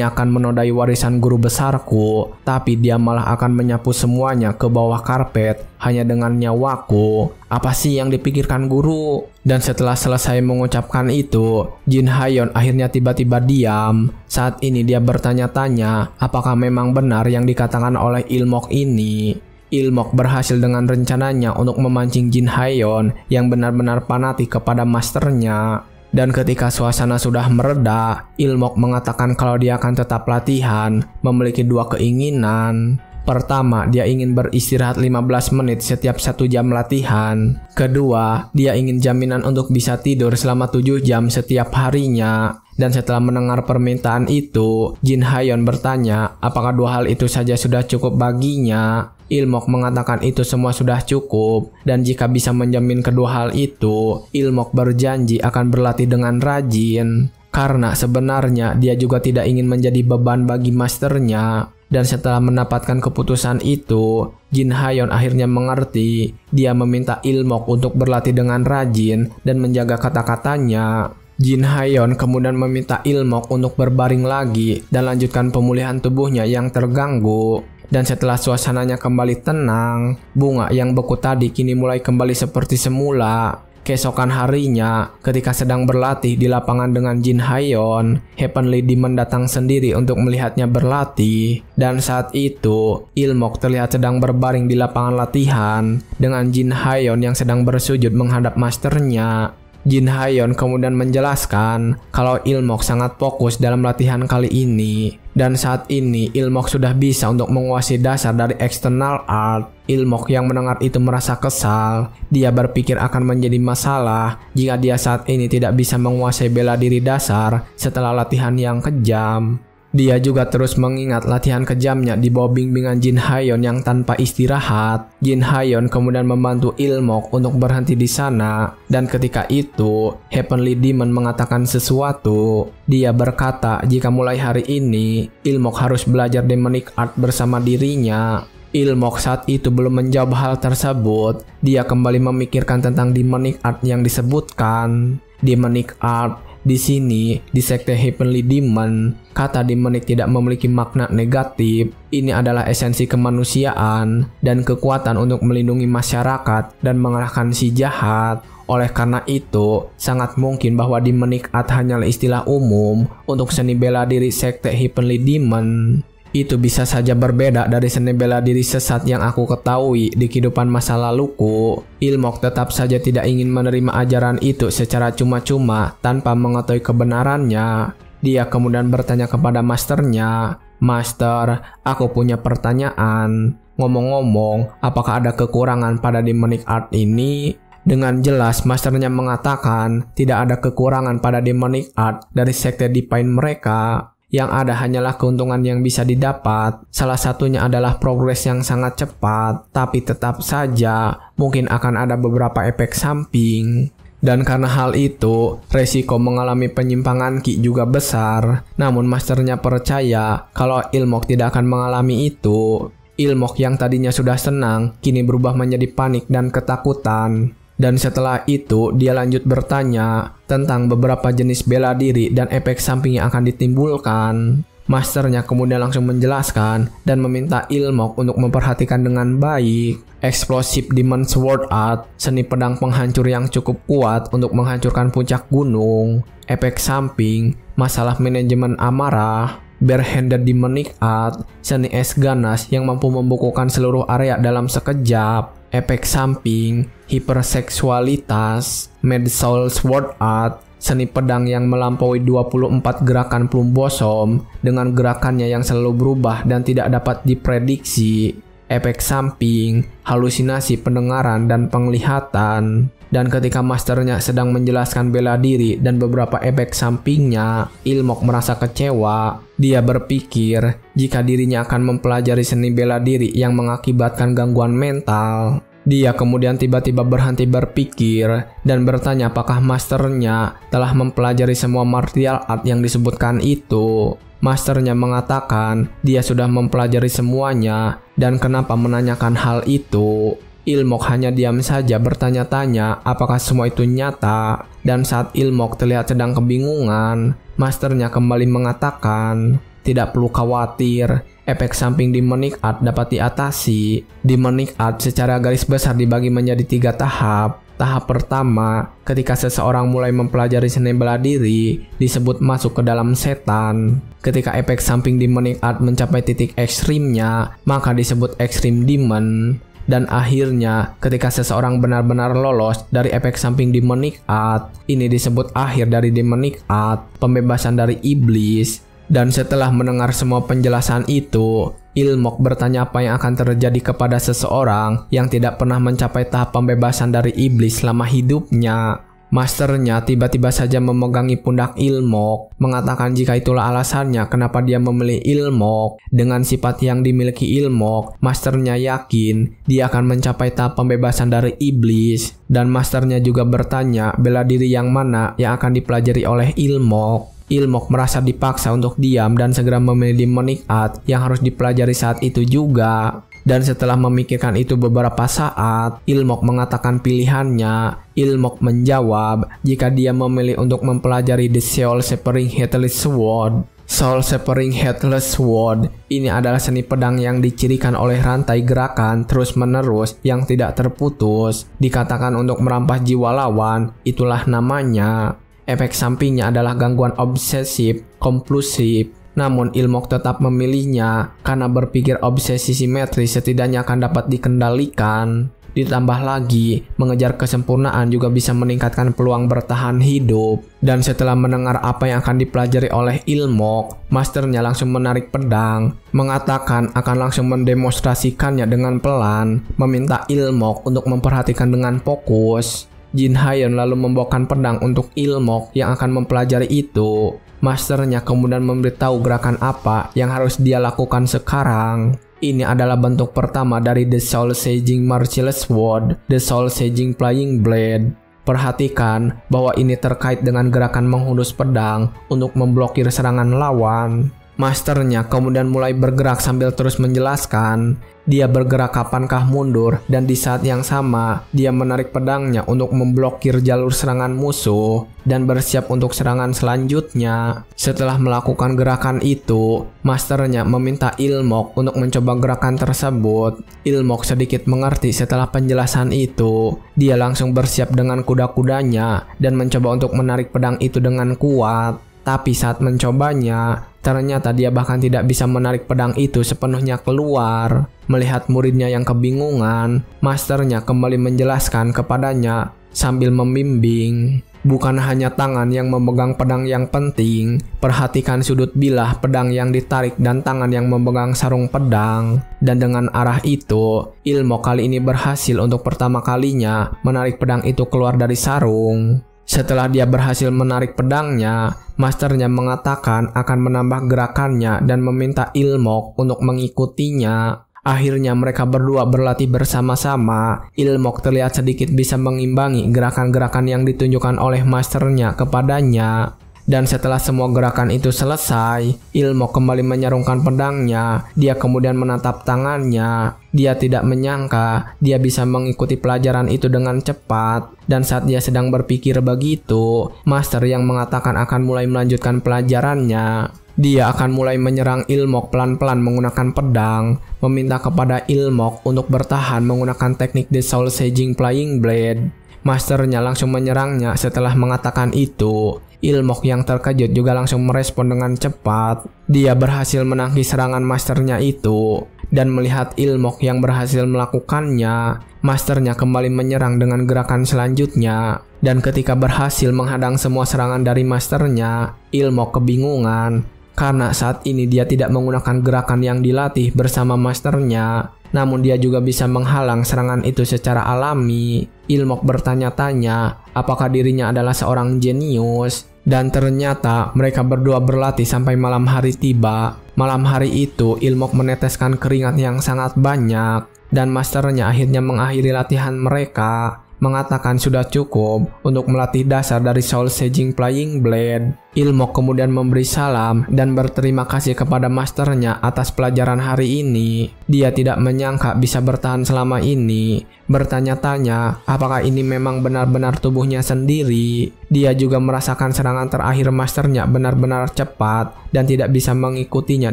akan menodai warisan guru besarku, tapi dia malah akan menyapu semuanya ke bawah karpet hanya dengan nyawaku. Apa sih yang dipikirkan guru? Dan setelah selesai mengucapkan itu, Jin Haeyeon akhirnya tiba-tiba diam. Saat ini dia bertanya-tanya apakah memang benar yang dikatakan oleh Il-mok ini. Il-mok berhasil dengan rencananya untuk memancing Jin Haeyeon yang benar-benar fanatik kepada masternya. Dan ketika suasana sudah mereda, Il-mok mengatakan kalau dia akan tetap latihan, memiliki dua keinginan. Pertama, dia ingin beristirahat 15 menit setiap 1 jam latihan. Kedua, dia ingin jaminan untuk bisa tidur selama 7 jam setiap harinya. Dan setelah mendengar permintaan itu, Jin Haeyeon bertanya apakah dua hal itu saja sudah cukup baginya. Il-mok mengatakan itu semua sudah cukup, dan jika bisa menjamin kedua hal itu, Il-mok berjanji akan berlatih dengan rajin. Karena sebenarnya dia juga tidak ingin menjadi beban bagi masternya. Dan setelah mendapatkan keputusan itu, Jin Haeyeon akhirnya mengerti. Dia meminta Il-mok untuk berlatih dengan rajin dan menjaga kata-katanya. Jin Haeyeon kemudian meminta Il-mok untuk berbaring lagi dan lanjutkan pemulihan tubuhnya yang terganggu. Dan setelah suasananya kembali tenang, bunga yang beku tadi kini mulai kembali seperti semula. Keesokan harinya, ketika sedang berlatih di lapangan dengan Jin Haeyeon, Heavenly Demon datang sendiri untuk melihatnya berlatih. Dan saat itu, Il-mok terlihat sedang berbaring di lapangan latihan dengan Jin Haeyeon yang sedang bersujud menghadap masternya. Jin Haeyeon kemudian menjelaskan kalau Il-mok sangat fokus dalam latihan kali ini. Dan saat ini Il-mok sudah bisa untuk menguasai dasar dari external art. Il-mok yang mendengar itu merasa kesal. Dia berpikir akan menjadi masalah jika dia saat ini tidak bisa menguasai bela diri dasar setelah latihan yang kejam. Dia juga terus mengingat latihan kejamnya di bawah bimbingan Jin Haeyeon yang tanpa istirahat. Jin Haeyeon kemudian membantu Il-mok untuk berhenti di sana. Dan ketika itu, Heavenly Demon mengatakan sesuatu. Dia berkata jika mulai hari ini, Il-mok harus belajar demonic art bersama dirinya. Il-mok saat itu belum menjawab hal tersebut. Dia kembali memikirkan tentang demonic art yang disebutkan. Demonic art di sini, di sekte Heavenly Demon, kata demonic tidak memiliki makna negatif. Ini adalah esensi kemanusiaan dan kekuatan untuk melindungi masyarakat dan mengalahkan si jahat. Oleh karena itu, sangat mungkin bahwa demonic art hanyalah istilah umum untuk seni bela diri sekte Heavenly Demon. Itu bisa saja berbeda dari seni bela diri sesat yang aku ketahui di kehidupan masa laluku. Il-mok tetap saja tidak ingin menerima ajaran itu secara cuma-cuma tanpa mengetahui kebenarannya. Dia kemudian bertanya kepada masternya, "Master, aku punya pertanyaan. Ngomong-ngomong, apakah ada kekurangan pada demonic art ini?" Dengan jelas, masternya mengatakan tidak ada kekurangan pada demonic art dari sekte Divine mereka. Yang ada hanyalah keuntungan yang bisa didapat. Salah satunya adalah progres yang sangat cepat, tapi tetap saja mungkin akan ada beberapa efek samping. Dan karena hal itu, resiko mengalami penyimpangan ki juga besar. Namun masternya percaya kalau Il-mok tidak akan mengalami itu. Il-mok yang tadinya sudah senang, kini berubah menjadi panik dan ketakutan. Dan setelah itu, dia lanjut bertanya tentang beberapa jenis bela diri dan efek samping yang akan ditimbulkan. Masternya kemudian langsung menjelaskan dan meminta Il-mok untuk memperhatikan dengan baik. Explosive Demon Sword Art, seni pedang penghancur yang cukup kuat untuk menghancurkan puncak gunung. Efek samping, masalah manajemen amarah. Barehanded Demonic Art, seni es ganas yang mampu membukukan seluruh area dalam sekejap. Efek samping, hiperseksualitas. Mad Soul Sword Art, seni pedang yang melampaui 24 gerakan plum bosom dengan gerakannya yang selalu berubah dan tidak dapat diprediksi. efek samping, halusinasi pendengaran dan penglihatan. Dan ketika masternya sedang menjelaskan bela diri dan beberapa efek sampingnya, Ilmok merasa kecewa. Dia berpikir jika dirinya akan mempelajari seni bela diri yang mengakibatkan gangguan mental. Dia kemudian tiba-tiba berhenti berpikir dan bertanya apakah masternya telah mempelajari semua martial art yang disebutkan itu. Masternya mengatakan dia sudah mempelajari semuanya dan kenapa menanyakan hal itu. Ilmok hanya diam saja bertanya-tanya apakah semua itu nyata, dan saat Ilmok terlihat sedang kebingungan, masternya kembali mengatakan, tidak perlu khawatir, efek samping demonic art dapat diatasi. Demonic art secara garis besar dibagi menjadi 3 tahap. Tahap pertama, ketika seseorang mulai mempelajari seni bela diri, disebut masuk ke dalam setan. Ketika efek samping demonic art mencapai titik ekstrimnya, maka disebut extreme demon. Dan akhirnya, ketika seseorang benar-benar lolos dari efek samping demonic art, ini disebut akhir dari demonic art, pembebasan dari iblis. Dan setelah mendengar semua penjelasan itu, Ilmok bertanya apa yang akan terjadi kepada seseorang yang tidak pernah mencapai tahap pembebasan dari iblis selama hidupnya. Masternya tiba-tiba saja memegangi pundak Ilmok, mengatakan jika itulah alasannya kenapa dia memilih Ilmok. Dengan sifat yang dimiliki Ilmok, masternya yakin dia akan mencapai tahap pembebasan dari iblis. Dan masternya juga bertanya bela diri yang mana yang akan dipelajari oleh Ilmok. Ilmok merasa dipaksa untuk diam dan segera memilih demonic art yang harus dipelajari saat itu juga. Dan setelah memikirkan itu beberapa saat, Ilmok mengatakan pilihannya. Ilmok menjawab jika dia memilih untuk mempelajari The Soul Severing Headless Sword. Soul Severing Headless Sword ini adalah seni pedang yang dicirikan oleh rantai gerakan terus-menerus yang tidak terputus. Dikatakan untuk merampas jiwa lawan, itulah namanya. Efek sampingnya adalah gangguan obsesif kompulsif. Namun Ilmok tetap memilihnya karena berpikir obsesi simetris setidaknya akan dapat dikendalikan. Ditambah lagi, mengejar kesempurnaan juga bisa meningkatkan peluang bertahan hidup. Dan setelah mendengar apa yang akan dipelajari oleh Ilmok, masternya langsung menarik pedang, mengatakan akan langsung mendemonstrasikannya dengan pelan, meminta Ilmok untuk memperhatikan dengan fokus. Jin Hayon lalu membawakan pedang untuk Ilmok yang akan mempelajari itu. Masternya kemudian memberitahu gerakan apa yang harus dia lakukan sekarang. Ini adalah bentuk pertama dari The Soul Seijing Martial Sword, The Soul Seijing Flying Blade. Perhatikan bahwa ini terkait dengan gerakan menghunus pedang untuk memblokir serangan lawan. Masternya kemudian mulai bergerak sambil terus menjelaskan. Dia bergerak kapankah mundur dan di saat yang sama dia menarik pedangnya untuk memblokir jalur serangan musuh dan bersiap untuk serangan selanjutnya. Setelah melakukan gerakan itu, masternya meminta Ilmok untuk mencoba gerakan tersebut. Ilmok sedikit mengerti setelah penjelasan itu. Dia langsung bersiap dengan kuda-kudanya dan mencoba untuk menarik pedang itu dengan kuat. Tapi saat mencobanya, ternyata dia bahkan tidak bisa menarik pedang itu sepenuhnya keluar. Melihat muridnya yang kebingungan, masternya kembali menjelaskan kepadanya sambil membimbing. Bukan hanya tangan yang memegang pedang yang penting, perhatikan sudut bilah pedang yang ditarik dan tangan yang memegang sarung pedang. Dan dengan arah itu, Ilmok kali ini berhasil untuk pertama kalinya menarik pedang itu keluar dari sarung. Setelah dia berhasil menarik pedangnya, masternya mengatakan akan menambah gerakannya dan meminta Ilmok untuk mengikutinya. Akhirnya mereka berdua berlatih bersama-sama. Ilmok terlihat sedikit bisa mengimbangi gerakan-gerakan yang ditunjukkan oleh masternya kepadanya. Dan setelah semua gerakan itu selesai, Ilmok kembali menyarungkan pedangnya. Dia kemudian menatap tangannya. Dia tidak menyangka dia bisa mengikuti pelajaran itu dengan cepat. Dan saat dia sedang berpikir begitu, master yang mengatakan akan mulai melanjutkan pelajarannya. Dia akan mulai menyerang Ilmok pelan-pelan menggunakan pedang, meminta kepada Ilmok untuk bertahan menggunakan teknik The Soul Seijing Flying Blade. Masternya langsung menyerangnya setelah mengatakan itu. Ilmok yang terkejut juga langsung merespon dengan cepat. Dia berhasil menangkis serangan masternya itu. Dan melihat Ilmok yang berhasil melakukannya, masternya kembali menyerang dengan gerakan selanjutnya. Dan ketika berhasil menghadang semua serangan dari masternya, Ilmok kebingungan. Karena saat ini dia tidak menggunakan gerakan yang dilatih bersama masternya. namun dia juga bisa menghalang serangan itu secara alami. Ilmok bertanya-tanya apakah dirinya adalah seorang jenius, dan ternyata mereka berdua berlatih sampai malam hari tiba. Malam hari itu Ilmok meneteskan keringat yang sangat banyak, dan masternya akhirnya mengakhiri latihan mereka, mengatakan sudah cukup untuk melatih dasar dari Soul Saging Flying Blade. Ilmok kemudian memberi salam dan berterima kasih kepada masternya atas pelajaran hari ini. Dia tidak menyangka bisa bertahan selama ini, bertanya-tanya apakah ini memang benar-benar tubuhnya sendiri. Dia juga merasakan serangan terakhir masternya benar-benar cepat dan tidak bisa mengikutinya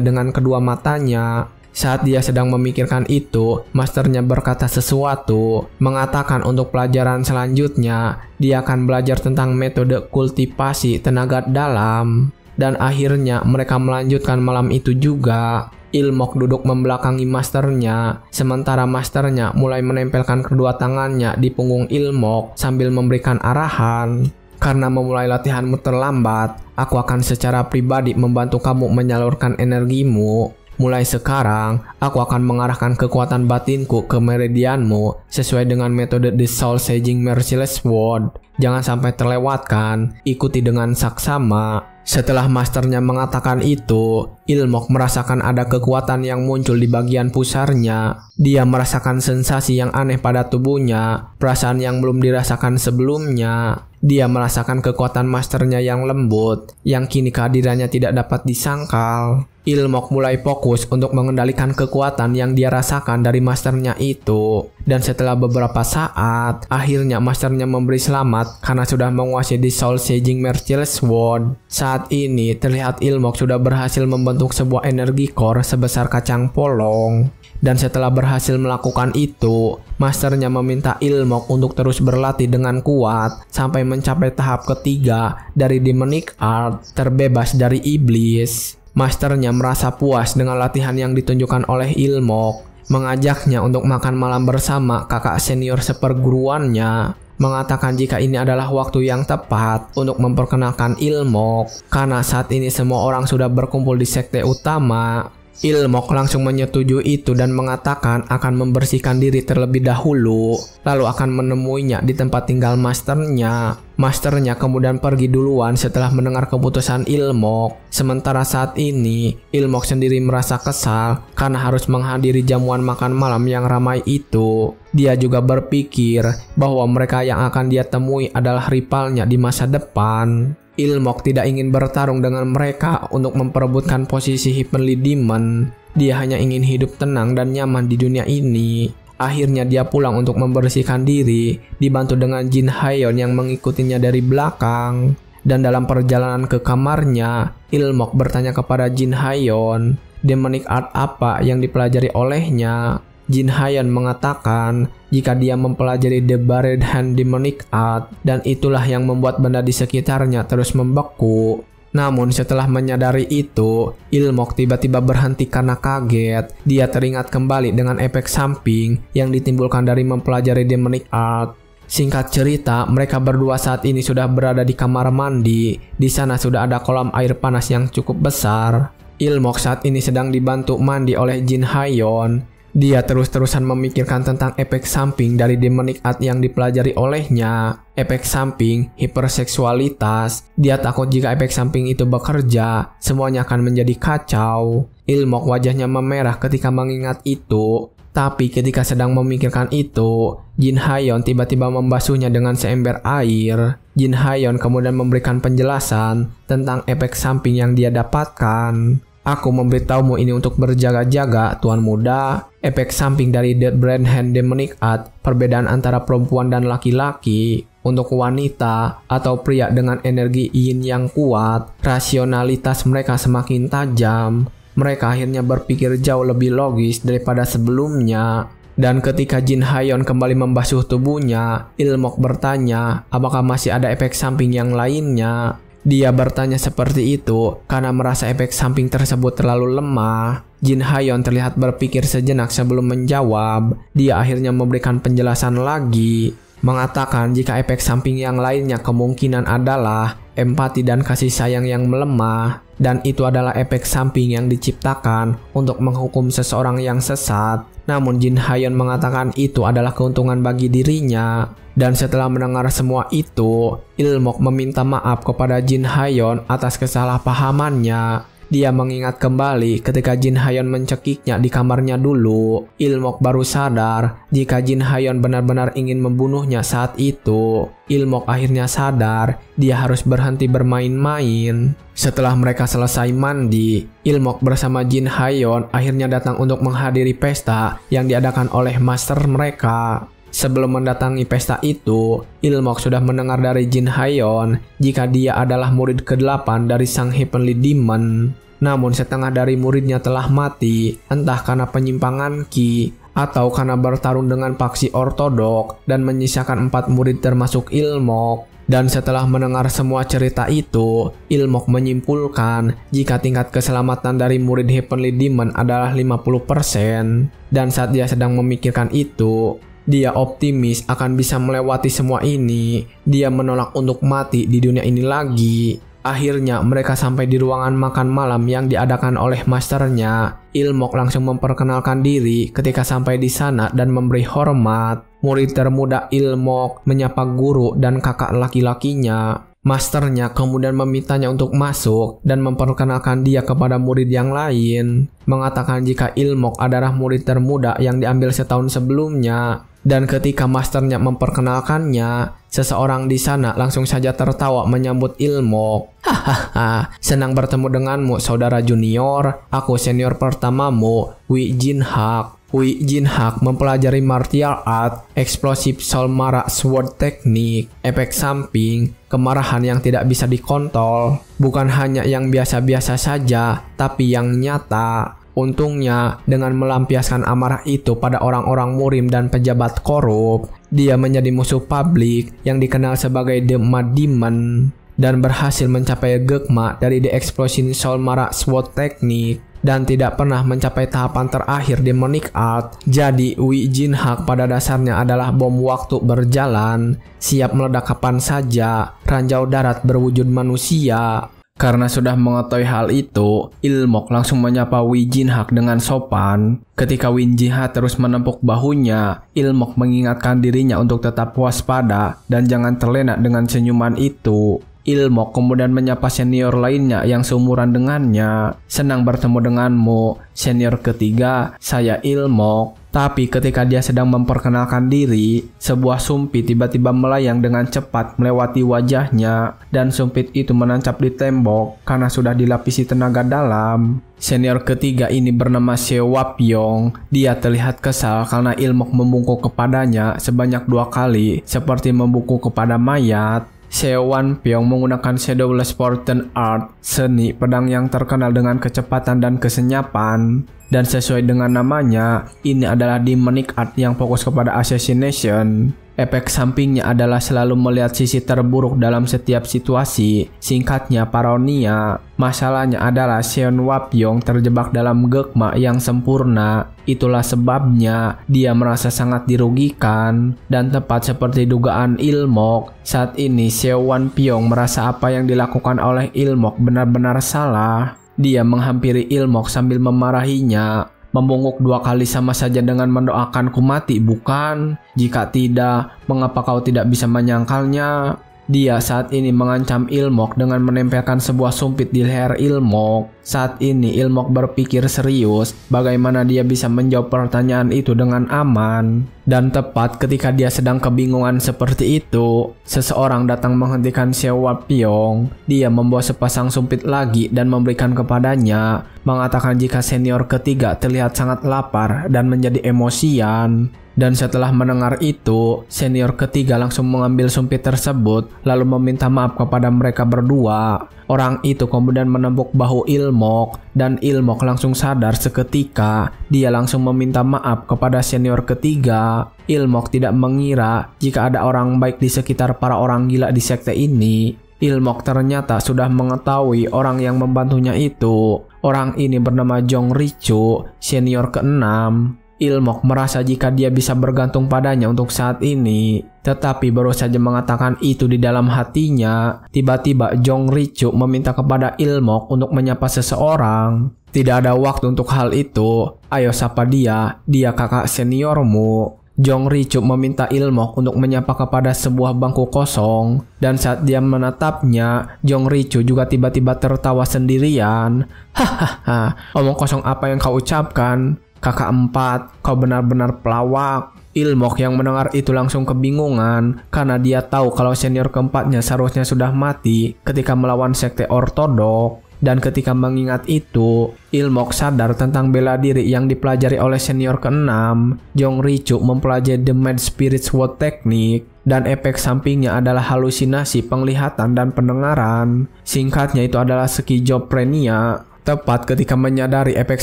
dengan kedua matanya. Saat dia sedang memikirkan itu, masternya berkata sesuatu, mengatakan untuk pelajaran selanjutnya, dia akan belajar tentang metode kultivasi tenaga dalam. Dan akhirnya mereka melanjutkan malam itu juga. Ilmok duduk membelakangi masternya, sementara masternya mulai menempelkan kedua tangannya di punggung Ilmok sambil memberikan arahan. Karena memulai latihanmu terlambat, aku akan secara pribadi membantu kamu menyalurkan energimu. Mulai sekarang, aku akan mengarahkan kekuatan batinku ke meridianmu sesuai dengan metode The Soul Saging Merciless Sword. Jangan sampai terlewatkan, ikuti dengan saksama. Setelah masternya mengatakan itu, Ilmok merasakan ada kekuatan yang muncul di bagian pusarnya. Dia merasakan sensasi yang aneh pada tubuhnya, perasaan yang belum dirasakan sebelumnya. Dia merasakan kekuatan masternya yang lembut, yang kini kehadirannya tidak dapat disangkal. Ilmok mulai fokus untuk mengendalikan kekuatan yang dia rasakan dari masternya itu. Dan setelah beberapa saat, akhirnya masternya memberi selamat karena sudah menguasai The Soul Saging Merciless Sword. Saat ini, terlihat Ilmok sudah berhasil membentuk sebuah energi core sebesar kacang polong. Dan setelah berhasil melakukan itu, masternya meminta Ilmok untuk terus berlatih dengan kuat sampai mencapai tahap ketiga dari Demonic Art, terbebas dari iblis. Masternya merasa puas dengan latihan yang ditunjukkan oleh Ilmok, mengajaknya untuk makan malam bersama kakak senior seperguruannya, mengatakan jika ini adalah waktu yang tepat untuk memperkenalkan Ilmok, karena saat ini semua orang sudah berkumpul di sekte utama. Ilmok langsung menyetujui itu dan mengatakan akan membersihkan diri terlebih dahulu, lalu akan menemuinya di tempat tinggal masternya. Masternya kemudian pergi duluan setelah mendengar keputusan Ilmok. Sementara saat ini, Ilmok sendiri merasa kesal karena harus menghadiri jamuan makan malam yang ramai itu. Dia juga berpikir bahwa mereka yang akan dia temui adalah rivalnya di masa depan. Ilmok tidak ingin bertarung dengan mereka untuk memperebutkan posisi Heavenly Demon. Dia hanya ingin hidup tenang dan nyaman di dunia ini. Akhirnya dia pulang untuk membersihkan diri, dibantu dengan Jin Hayon yang mengikutinya dari belakang. Dan dalam perjalanan ke kamarnya, Ilmok bertanya kepada Jin Hayon, demonic art apa yang dipelajari olehnya. Jin Hayon mengatakan jika dia mempelajari The Buried Hand Demonic Art, dan itulah yang membuat benda di sekitarnya terus membeku. Namun setelah menyadari itu, Ilmok tiba-tiba berhenti karena kaget. Dia teringat kembali dengan efek samping yang ditimbulkan dari mempelajari Demonic Art. Singkat cerita, mereka berdua saat ini sudah berada di kamar mandi. Di sana sudah ada kolam air panas yang cukup besar. Ilmok saat ini sedang dibantu mandi oleh Jin Hayon. Dia terus-terusan memikirkan tentang efek samping dari demonic art yang dipelajari olehnya. Efek samping, hiperseksualitas. Dia takut jika efek samping itu bekerja, semuanya akan menjadi kacau. Ilmok wajahnya memerah ketika mengingat itu. Tapi ketika sedang memikirkan itu, Jin Hayon tiba-tiba membasuhnya dengan seember air. Jin Hayon kemudian memberikan penjelasan tentang efek samping yang dia dapatkan. Aku memberitahumu ini untuk berjaga-jaga, Tuan Muda. Efek samping dari Dead Brand Hand Demonic Art, perbedaan antara perempuan dan laki-laki. Untuk wanita atau pria dengan energi yin yang kuat, rasionalitas mereka semakin tajam. Mereka akhirnya berpikir jauh lebih logis daripada sebelumnya. Dan ketika Jin Hayon kembali membasuh tubuhnya, Ilmok bertanya apakah masih ada efek samping yang lainnya. Dia bertanya seperti itu karena merasa efek samping tersebut terlalu lemah. Jin Hayon terlihat berpikir sejenak sebelum menjawab. Dia akhirnya memberikan penjelasan lagi, mengatakan jika efek samping yang lainnya kemungkinan adalah empati dan kasih sayang yang melemah, dan itu adalah efek samping yang diciptakan untuk menghukum seseorang yang sesat. Namun Jin Haeyeon mengatakan itu adalah keuntungan bagi dirinya. Dan setelah mendengar semua itu, Ilmok meminta maaf kepada Jin Haeyeon atas kesalahpahamannya. Dia mengingat kembali ketika Jin Haeyeon mencekiknya di kamarnya dulu. Ilmok baru sadar jika Jin Haeyeon benar-benar ingin membunuhnya saat itu. Ilmok akhirnya sadar dia harus berhenti bermain-main. Setelah mereka selesai mandi, Ilmok bersama Jin Haeyeon akhirnya datang untuk menghadiri pesta yang diadakan oleh master mereka. Sebelum mendatangi pesta itu, Ilmok sudah mendengar dari Jin Haeyeon jika dia adalah murid ke-8 dari sang Heavenly Demon. Namun setengah dari muridnya telah mati, entah karena penyimpangan Ki atau karena bertarung dengan faksi ortodok dan menyisakan 4 murid termasuk Ilmok. Dan setelah mendengar semua cerita itu, Ilmok menyimpulkan jika tingkat keselamatan dari murid Heavenly Demon adalah 50%. Dan saat dia sedang memikirkan itu, dia optimis akan bisa melewati semua ini. Dia menolak untuk mati di dunia ini lagi. Akhirnya mereka sampai di ruangan makan malam yang diadakan oleh masternya. Ilmok langsung memperkenalkan diri ketika sampai di sana dan memberi hormat. Murid termuda Ilmok menyapa guru dan kakak laki-lakinya. Masternya kemudian memintanya untuk masuk dan memperkenalkan dia kepada murid yang lain. Mengatakan jika Ilmok adalah murid termuda yang diambil setahun sebelumnya. Dan ketika masternya memperkenalkannya, seseorang di sana langsung saja tertawa menyambut Ilmok. Hahaha, senang bertemu denganmu saudara junior. Aku senior pertamamu, Wi Jin-hak. Wi Jin-hak mempelajari martial art, explosive soul mara sword technique, efek samping, kemarahan yang tidak bisa dikontrol. Bukan hanya yang biasa-biasa saja, tapi yang nyata. Untungnya, dengan melampiaskan amarah itu pada orang-orang murim dan pejabat korup, dia menjadi musuh publik yang dikenal sebagai The Mad Demon dan berhasil mencapai Gekma dari The Explosion Soul Mara Sword Technique dan tidak pernah mencapai tahapan terakhir Demonic Art. Jadi Wi Jin-hak pada dasarnya adalah bom waktu berjalan, siap meledak kapan saja, ranjau darat berwujud manusia. Karena sudah mengetahui hal itu, Ilmok langsung menyapa Wi Jin-hak dengan sopan. Ketika Wi Jin-hak terus menepuk bahunya, Ilmok mengingatkan dirinya untuk tetap waspada dan jangan terlena dengan senyuman itu. Ilmok kemudian menyapa senior lainnya yang seumuran dengannya. Senang bertemu denganmu, senior ketiga, saya Ilmok. Tapi ketika dia sedang memperkenalkan diri, sebuah sumpit tiba-tiba melayang dengan cepat melewati wajahnya dan sumpit itu menancap di tembok karena sudah dilapisi tenaga dalam. Senior ketiga ini bernama Seo Wapyong. Dia terlihat kesal karena Ilmok membungkuk kepadanya sebanyak 2 kali seperti membungkuk kepada mayat. Seo Wapyong menggunakan Shadowless Fortune Art, seni pedang yang terkenal dengan kecepatan dan kesenyapan. Dan sesuai dengan namanya, ini adalah Demonic Art yang fokus kepada assassination. Efek sampingnya adalah selalu melihat sisi terburuk dalam setiap situasi, singkatnya paronia. Masalahnya adalah Seo Wapyong terjebak dalam Gekma yang sempurna. Itulah sebabnya dia merasa sangat dirugikan. Dan tepat seperti dugaan Ilmok, saat ini Seo Wapyong merasa apa yang dilakukan oleh Ilmok benar-benar salah. Dia menghampiri Ilmok sambil memarahinya. Membungkuk 2 kali sama saja dengan mendoakanku mati, bukan? Jika tidak, mengapa kau tidak bisa menyangkalnya? Dia saat ini mengancam Ilmok dengan menempelkan sebuah sumpit di leher Ilmok. Saat ini Ilmok berpikir serius bagaimana dia bisa menjawab pertanyaan itu dengan aman. Dan tepat ketika dia sedang kebingungan seperti itu, seseorang datang menghentikan Seo Wapyong. Dia membawa sepasang sumpit lagi dan memberikan kepadanya, mengatakan jika senior ketiga terlihat sangat lapar dan menjadi emosian. Dan setelah mendengar itu, senior ketiga langsung mengambil sumpit tersebut lalu meminta maaf kepada mereka berdua. Orang itu kemudian menepuk bahu Ilmok dan Ilmok langsung sadar seketika. Dia langsung meminta maaf kepada senior ketiga. Ilmok tidak mengira jika ada orang baik di sekitar para orang gila di sekte ini. Ilmok ternyata sudah mengetahui orang yang membantunya itu. Orang ini bernama Jong Richu, senior ke-6. Ilmok merasa jika dia bisa bergantung padanya untuk saat ini. Tetapi baru saja mengatakan itu di dalam hatinya, tiba-tiba Jong Ricu meminta kepada Ilmok untuk menyapa seseorang. Tidak ada waktu untuk hal itu. Ayo sapa dia kakak seniormu. Jong Ricu meminta Ilmok untuk menyapa kepada sebuah bangku kosong. Dan saat dia menatapnya, Jong Ricu juga tiba-tiba tertawa sendirian. Hahaha, omong kosong apa yang kau ucapkan? Kakak empat, kau benar-benar pelawak. Ilmok yang mendengar itu langsung kebingungan karena dia tahu kalau senior keempatnya seharusnya sudah mati ketika melawan sekte ortodok. Dan ketika mengingat itu, Ilmok sadar tentang bela diri yang dipelajari oleh senior keenam. Jong Ricu mempelajari The Mad Spirit Sword Technique dan efek sampingnya adalah halusinasi penglihatan dan pendengaran. Singkatnya itu adalah skizofrenia. Tepat ketika menyadari efek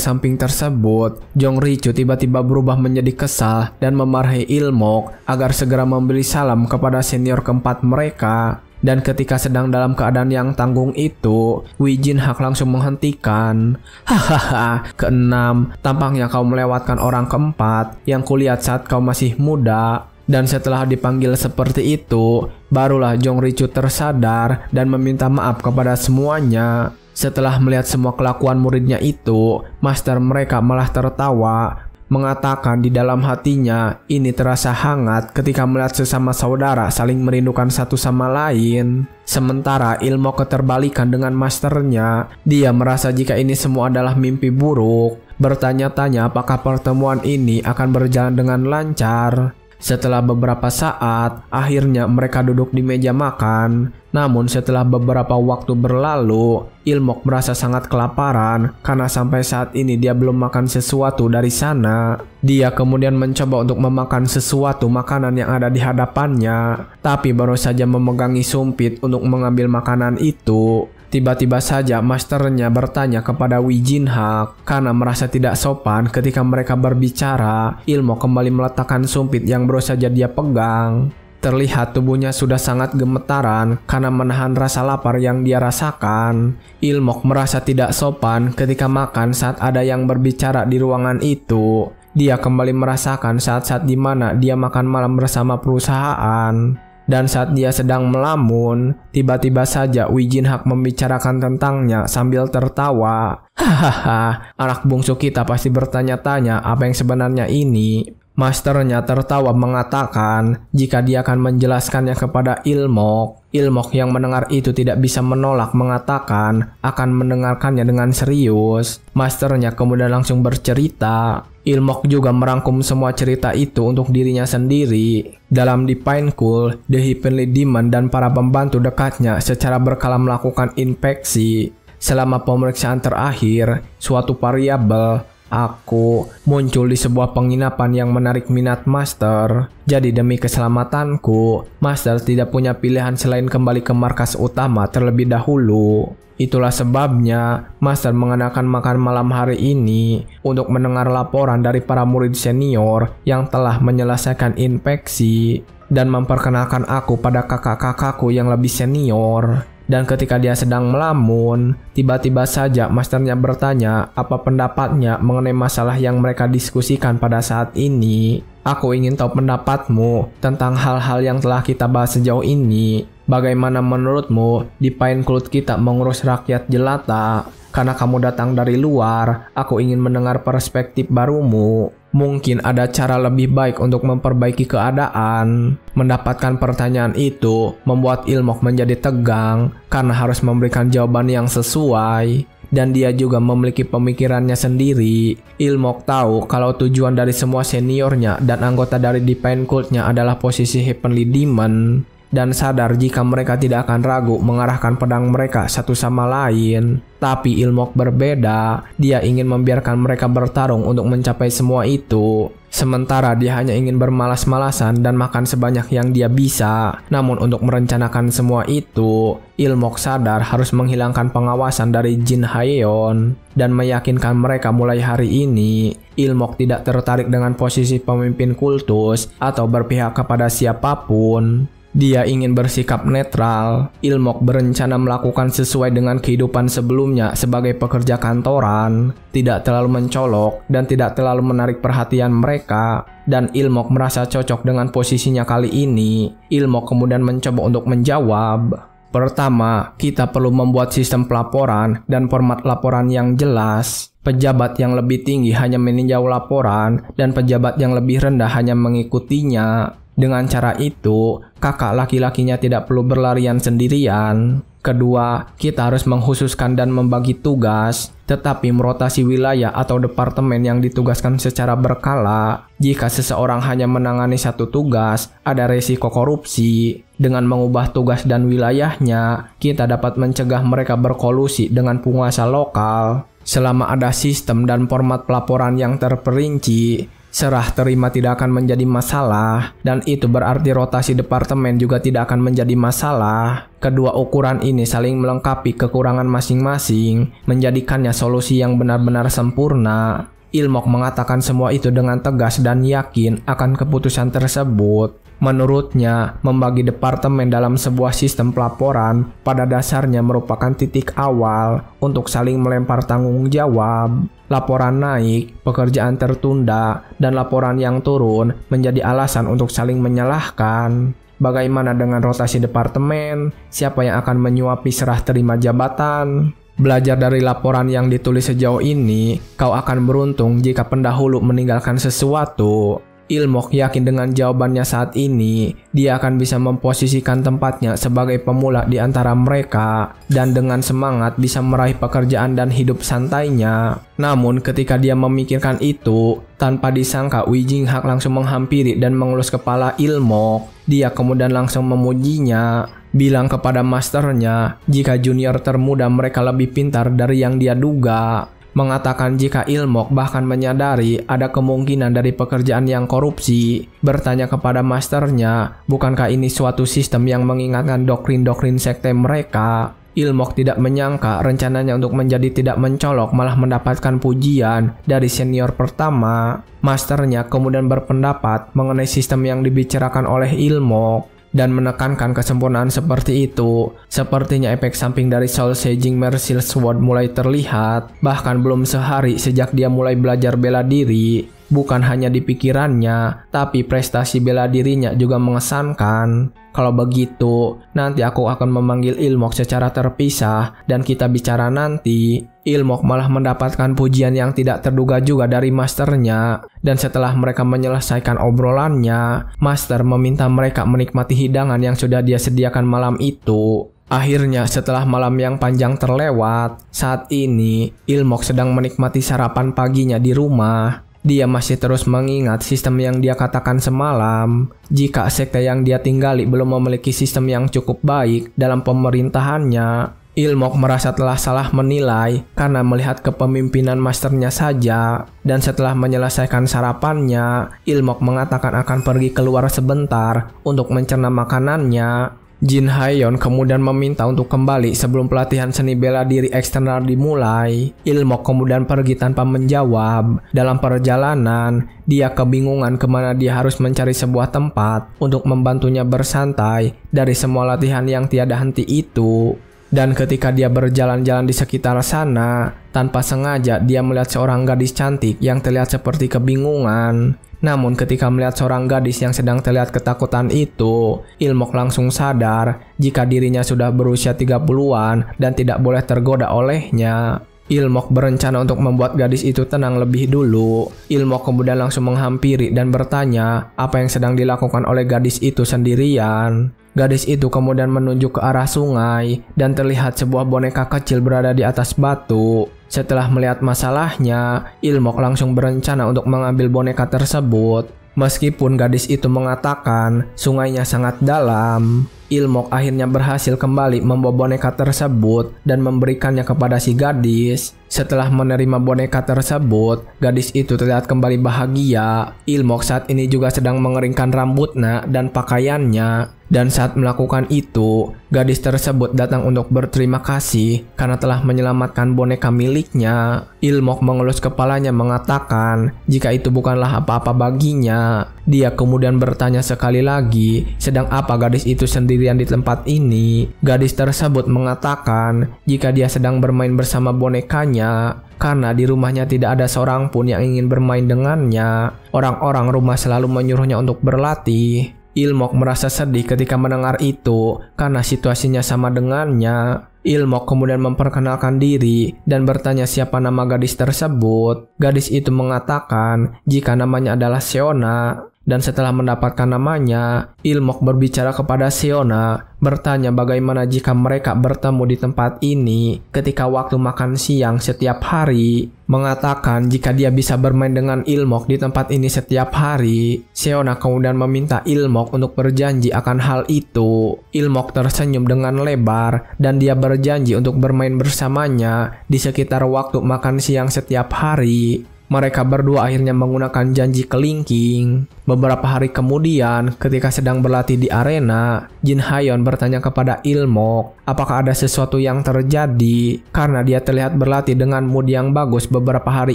samping tersebut, Jong Ricu tiba-tiba berubah menjadi kesal dan memarahi Ilmok agar segera memberi salam kepada senior keempat mereka. Dan ketika sedang dalam keadaan yang tanggung itu, Wee Jin Hak langsung menghentikan. Hahaha, keenam, tampaknya kau melewatkan orang keempat yang kulihat saat kau masih muda. Dan setelah dipanggil seperti itu, barulah Jong Ricu tersadar dan meminta maaf kepada semuanya. Setelah melihat semua kelakuan muridnya itu, master mereka malah tertawa, mengatakan di dalam hatinya ini terasa hangat ketika melihat sesama saudara saling merindukan satu sama lain. Sementara Ilmok keterbalikan dengan masternya, dia merasa jika ini semua adalah mimpi buruk, bertanya-tanya apakah pertemuan ini akan berjalan dengan lancar. Setelah beberapa saat, akhirnya mereka duduk di meja makan. Namun setelah beberapa waktu berlalu, Ilmok merasa sangat kelaparan karena sampai saat ini dia belum makan sesuatu dari sana. Dia kemudian mencoba untuk memakan sesuatu makanan yang ada di hadapannya, tapi baru saja memegangi sumpit untuk mengambil makanan itu. Tiba-tiba saja masternya bertanya kepada Wee Jin Hak karena merasa tidak sopan ketika mereka berbicara. Ilmok kembali meletakkan sumpit yang baru saja dia pegang. Terlihat tubuhnya sudah sangat gemetaran karena menahan rasa lapar yang dia rasakan. Ilmok merasa tidak sopan ketika makan saat ada yang berbicara di ruangan itu. Dia kembali merasakan saat-saat di mana dia makan malam bersama perusahaan. Dan saat dia sedang melamun, tiba-tiba saja Wee Jin Hak membicarakan tentangnya sambil tertawa. Hahaha, anak bungsu kita pasti bertanya-tanya apa yang sebenarnya ini. Masternya tertawa mengatakan jika dia akan menjelaskannya kepada Ilmok. Ilmok yang mendengar itu tidak bisa menolak, mengatakan akan mendengarkannya dengan serius. Masternya kemudian langsung bercerita. Ilmok juga merangkum semua cerita itu untuk dirinya sendiri. Dalam di Pinecul, The Heavenly Demon dan para pembantu dekatnya secara berkala melakukan inspeksi. Selama pemeriksaan terakhir, suatu variabel aku muncul di sebuah penginapan yang menarik minat Master. Jadi demi keselamatanku, Master tidak punya pilihan selain kembali ke markas utama terlebih dahulu. Itulah sebabnya Master mengadakan makan malam hari ini untuk mendengar laporan dari para murid senior yang telah menyelesaikan inspeksi dan memperkenalkan aku pada kakak-kakakku yang lebih senior. Dan ketika dia sedang melamun, tiba-tiba saja masternya bertanya apa pendapatnya mengenai masalah yang mereka diskusikan pada saat ini. Aku ingin tahu pendapatmu tentang hal-hal yang telah kita bahas sejauh ini. Bagaimana menurutmu di Pinecul kita mengurus rakyat jelata? Karena kamu datang dari luar, aku ingin mendengar perspektif barumu. Mungkin ada cara lebih baik untuk memperbaiki keadaan. Mendapatkan pertanyaan itu membuat Ilmok menjadi tegang karena harus memberikan jawaban yang sesuai. Dan dia juga memiliki pemikirannya sendiri. Ilmok tahu kalau tujuan dari semua seniornya dan anggota dari The Pinecul-nya adalah posisi Heavenly Demon. Dan sadar jika mereka tidak akan ragu mengarahkan pedang mereka satu sama lain. Tapi Ilmok berbeda, dia ingin membiarkan mereka bertarung untuk mencapai semua itu. Sementara dia hanya ingin bermalas-malasan dan makan sebanyak yang dia bisa. Namun untuk merencanakan semua itu, Ilmok sadar harus menghilangkan pengawasan dari Jin Haeyeon dan meyakinkan mereka mulai hari ini. Ilmok tidak tertarik dengan posisi pemimpin kultus atau berpihak kepada siapapun. Dia ingin bersikap netral. Ilmok berencana melakukan sesuai dengan kehidupan sebelumnya sebagai pekerja kantoran, tidak terlalu mencolok dan tidak terlalu menarik perhatian mereka. Dan Ilmok merasa cocok dengan posisinya kali ini. Ilmok kemudian mencoba untuk menjawab. Pertama, kita perlu membuat sistem pelaporan dan format laporan yang jelas. Pejabat yang lebih tinggi hanya meninjau laporan dan pejabat yang lebih rendah hanya mengikutinya. Dengan cara itu, kakak laki-lakinya tidak perlu berlarian sendirian. Kedua, kita harus mengkhususkan dan membagi tugas, tetapi merotasi wilayah atau departemen yang ditugaskan secara berkala. Jika seseorang hanya menangani satu tugas, ada resiko korupsi. Dengan mengubah tugas dan wilayahnya, kita dapat mencegah mereka berkolusi dengan penguasa lokal. Selama ada sistem dan format pelaporan yang terperinci, serah terima tidak akan menjadi masalah, dan itu berarti rotasi departemen juga tidak akan menjadi masalah. Kedua ukuran ini saling melengkapi kekurangan masing-masing, menjadikannya solusi yang benar-benar sempurna. Ilmok mengatakan semua itu dengan tegas dan yakin akan keputusan tersebut. Menurutnya, membagi departemen dalam sebuah sistem pelaporan pada dasarnya merupakan titik awal untuk saling melempar tanggung jawab. Laporan naik, pekerjaan tertunda, dan laporan yang turun menjadi alasan untuk saling menyalahkan. Bagaimana dengan rotasi departemen? Siapa yang akan menyuapi serah terima jabatan? Belajar dari laporan yang ditulis sejauh ini, kau akan beruntung jika pendahulu meninggalkan sesuatu. Ilmok yakin dengan jawabannya saat ini, dia akan bisa memposisikan tempatnya sebagai pemula di antara mereka dan dengan semangat bisa meraih pekerjaan dan hidup santainya. Namun ketika dia memikirkan itu, tanpa disangka Wi Jinghak langsung menghampiri dan mengelus kepala Ilmok. Dia kemudian langsung memujinya, bilang kepada masternya jika junior termuda mereka lebih pintar dari yang dia duga. Mengatakan jika Ilmok bahkan menyadari ada kemungkinan dari pekerjaan yang korupsi. Bertanya kepada masternya, bukankah ini suatu sistem yang mengingatkan doktrin-doktrin sekte mereka? Ilmok tidak menyangka rencananya untuk menjadi tidak mencolok malah mendapatkan pujian dari senior pertama. Masternya kemudian berpendapat mengenai sistem yang dibicarakan oleh Ilmok dan menekankan kesempurnaan seperti itu. Sepertinya efek samping dari Soul Saging Mercil Sword mulai terlihat, bahkan belum sehari sejak dia mulai belajar bela diri. Bukan hanya di pikirannya, tapi prestasi bela dirinya juga mengesankan. Kalau begitu, nanti aku akan memanggil Ilmok secara terpisah dan kita bicara nanti. Ilmok malah mendapatkan pujian yang tidak terduga juga dari masternya. Dan setelah mereka menyelesaikan obrolannya, master meminta mereka menikmati hidangan yang sudah dia sediakan malam itu. Akhirnya setelah malam yang panjang terlewat, saat ini Ilmok sedang menikmati sarapan paginya di rumah. Dia masih terus mengingat sistem yang dia katakan semalam. Jika sekte yang dia tinggali belum memiliki sistem yang cukup baik dalam pemerintahannya, Ilmok merasa telah salah menilai karena melihat kepemimpinan masternya saja. Dan setelah menyelesaikan sarapannya, Ilmok mengatakan akan pergi keluar sebentar untuk mencerna makanannya. Jin Haeyeon kemudian meminta untuk kembali sebelum pelatihan seni bela diri eksternal dimulai. Ilmok kemudian pergi tanpa menjawab. Dalam perjalanan, dia kebingungan kemana dia harus mencari sebuah tempat untuk membantunya bersantai dari semua latihan yang tiada henti itu. Dan ketika dia berjalan-jalan di sekitar sana, tanpa sengaja dia melihat seorang gadis cantik yang terlihat seperti kebingungan. Namun ketika melihat seorang gadis yang sedang terlihat ketakutan itu, Ilmok langsung sadar jika dirinya sudah berusia 30-an dan tidak boleh tergoda olehnya. Ilmok berencana untuk membuat gadis itu tenang lebih dulu. Ilmok kemudian langsung menghampiri dan bertanya apa yang sedang dilakukan oleh gadis itu sendirian. Gadis itu kemudian menunjuk ke arah sungai dan terlihat sebuah boneka kecil berada di atas batu. Setelah melihat masalahnya, Ilmok langsung berencana untuk mengambil boneka tersebut. Meskipun gadis itu mengatakan sungainya sangat dalam, Ilmok akhirnya berhasil kembali membawa boneka tersebut dan memberikannya kepada si gadis. Setelah menerima boneka tersebut, gadis itu terlihat kembali bahagia. Ilmok saat ini juga sedang mengeringkan rambutnya dan pakaiannya. Dan saat melakukan itu, gadis tersebut datang untuk berterima kasih karena telah menyelamatkan boneka miliknya. Ilmok mengelus kepalanya mengatakan jika itu bukanlah apa-apa baginya. Dia kemudian bertanya sekali lagi, sedang apa gadis itu sendirian di tempat ini? Gadis tersebut mengatakan jika dia sedang bermain bersama bonekanya, karena di rumahnya tidak ada seorang pun yang ingin bermain dengannya. Orang-orang rumah selalu menyuruhnya untuk berlatih. Ilmok merasa sedih ketika mendengar itu karena situasinya sama dengannya. Ilmok kemudian memperkenalkan diri dan bertanya siapa nama gadis tersebut. Gadis itu mengatakan jika namanya adalah Seona. Dan setelah mendapatkan namanya, Ilmok berbicara kepada Seona, bertanya bagaimana jika mereka bertemu di tempat ini ketika waktu makan siang setiap hari. Mengatakan jika dia bisa bermain dengan Ilmok di tempat ini setiap hari. Seona kemudian meminta Ilmok untuk berjanji akan hal itu. Ilmok tersenyum dengan lebar dan dia berjanji untuk bermain bersamanya di sekitar waktu makan siang setiap hari. Mereka berdua akhirnya menggunakan janji kelingking. Beberapa hari kemudian, ketika sedang berlatih di arena, Jin Haeyeon bertanya kepada Ilmok, apakah ada sesuatu yang terjadi? Karena dia terlihat berlatih dengan mood yang bagus beberapa hari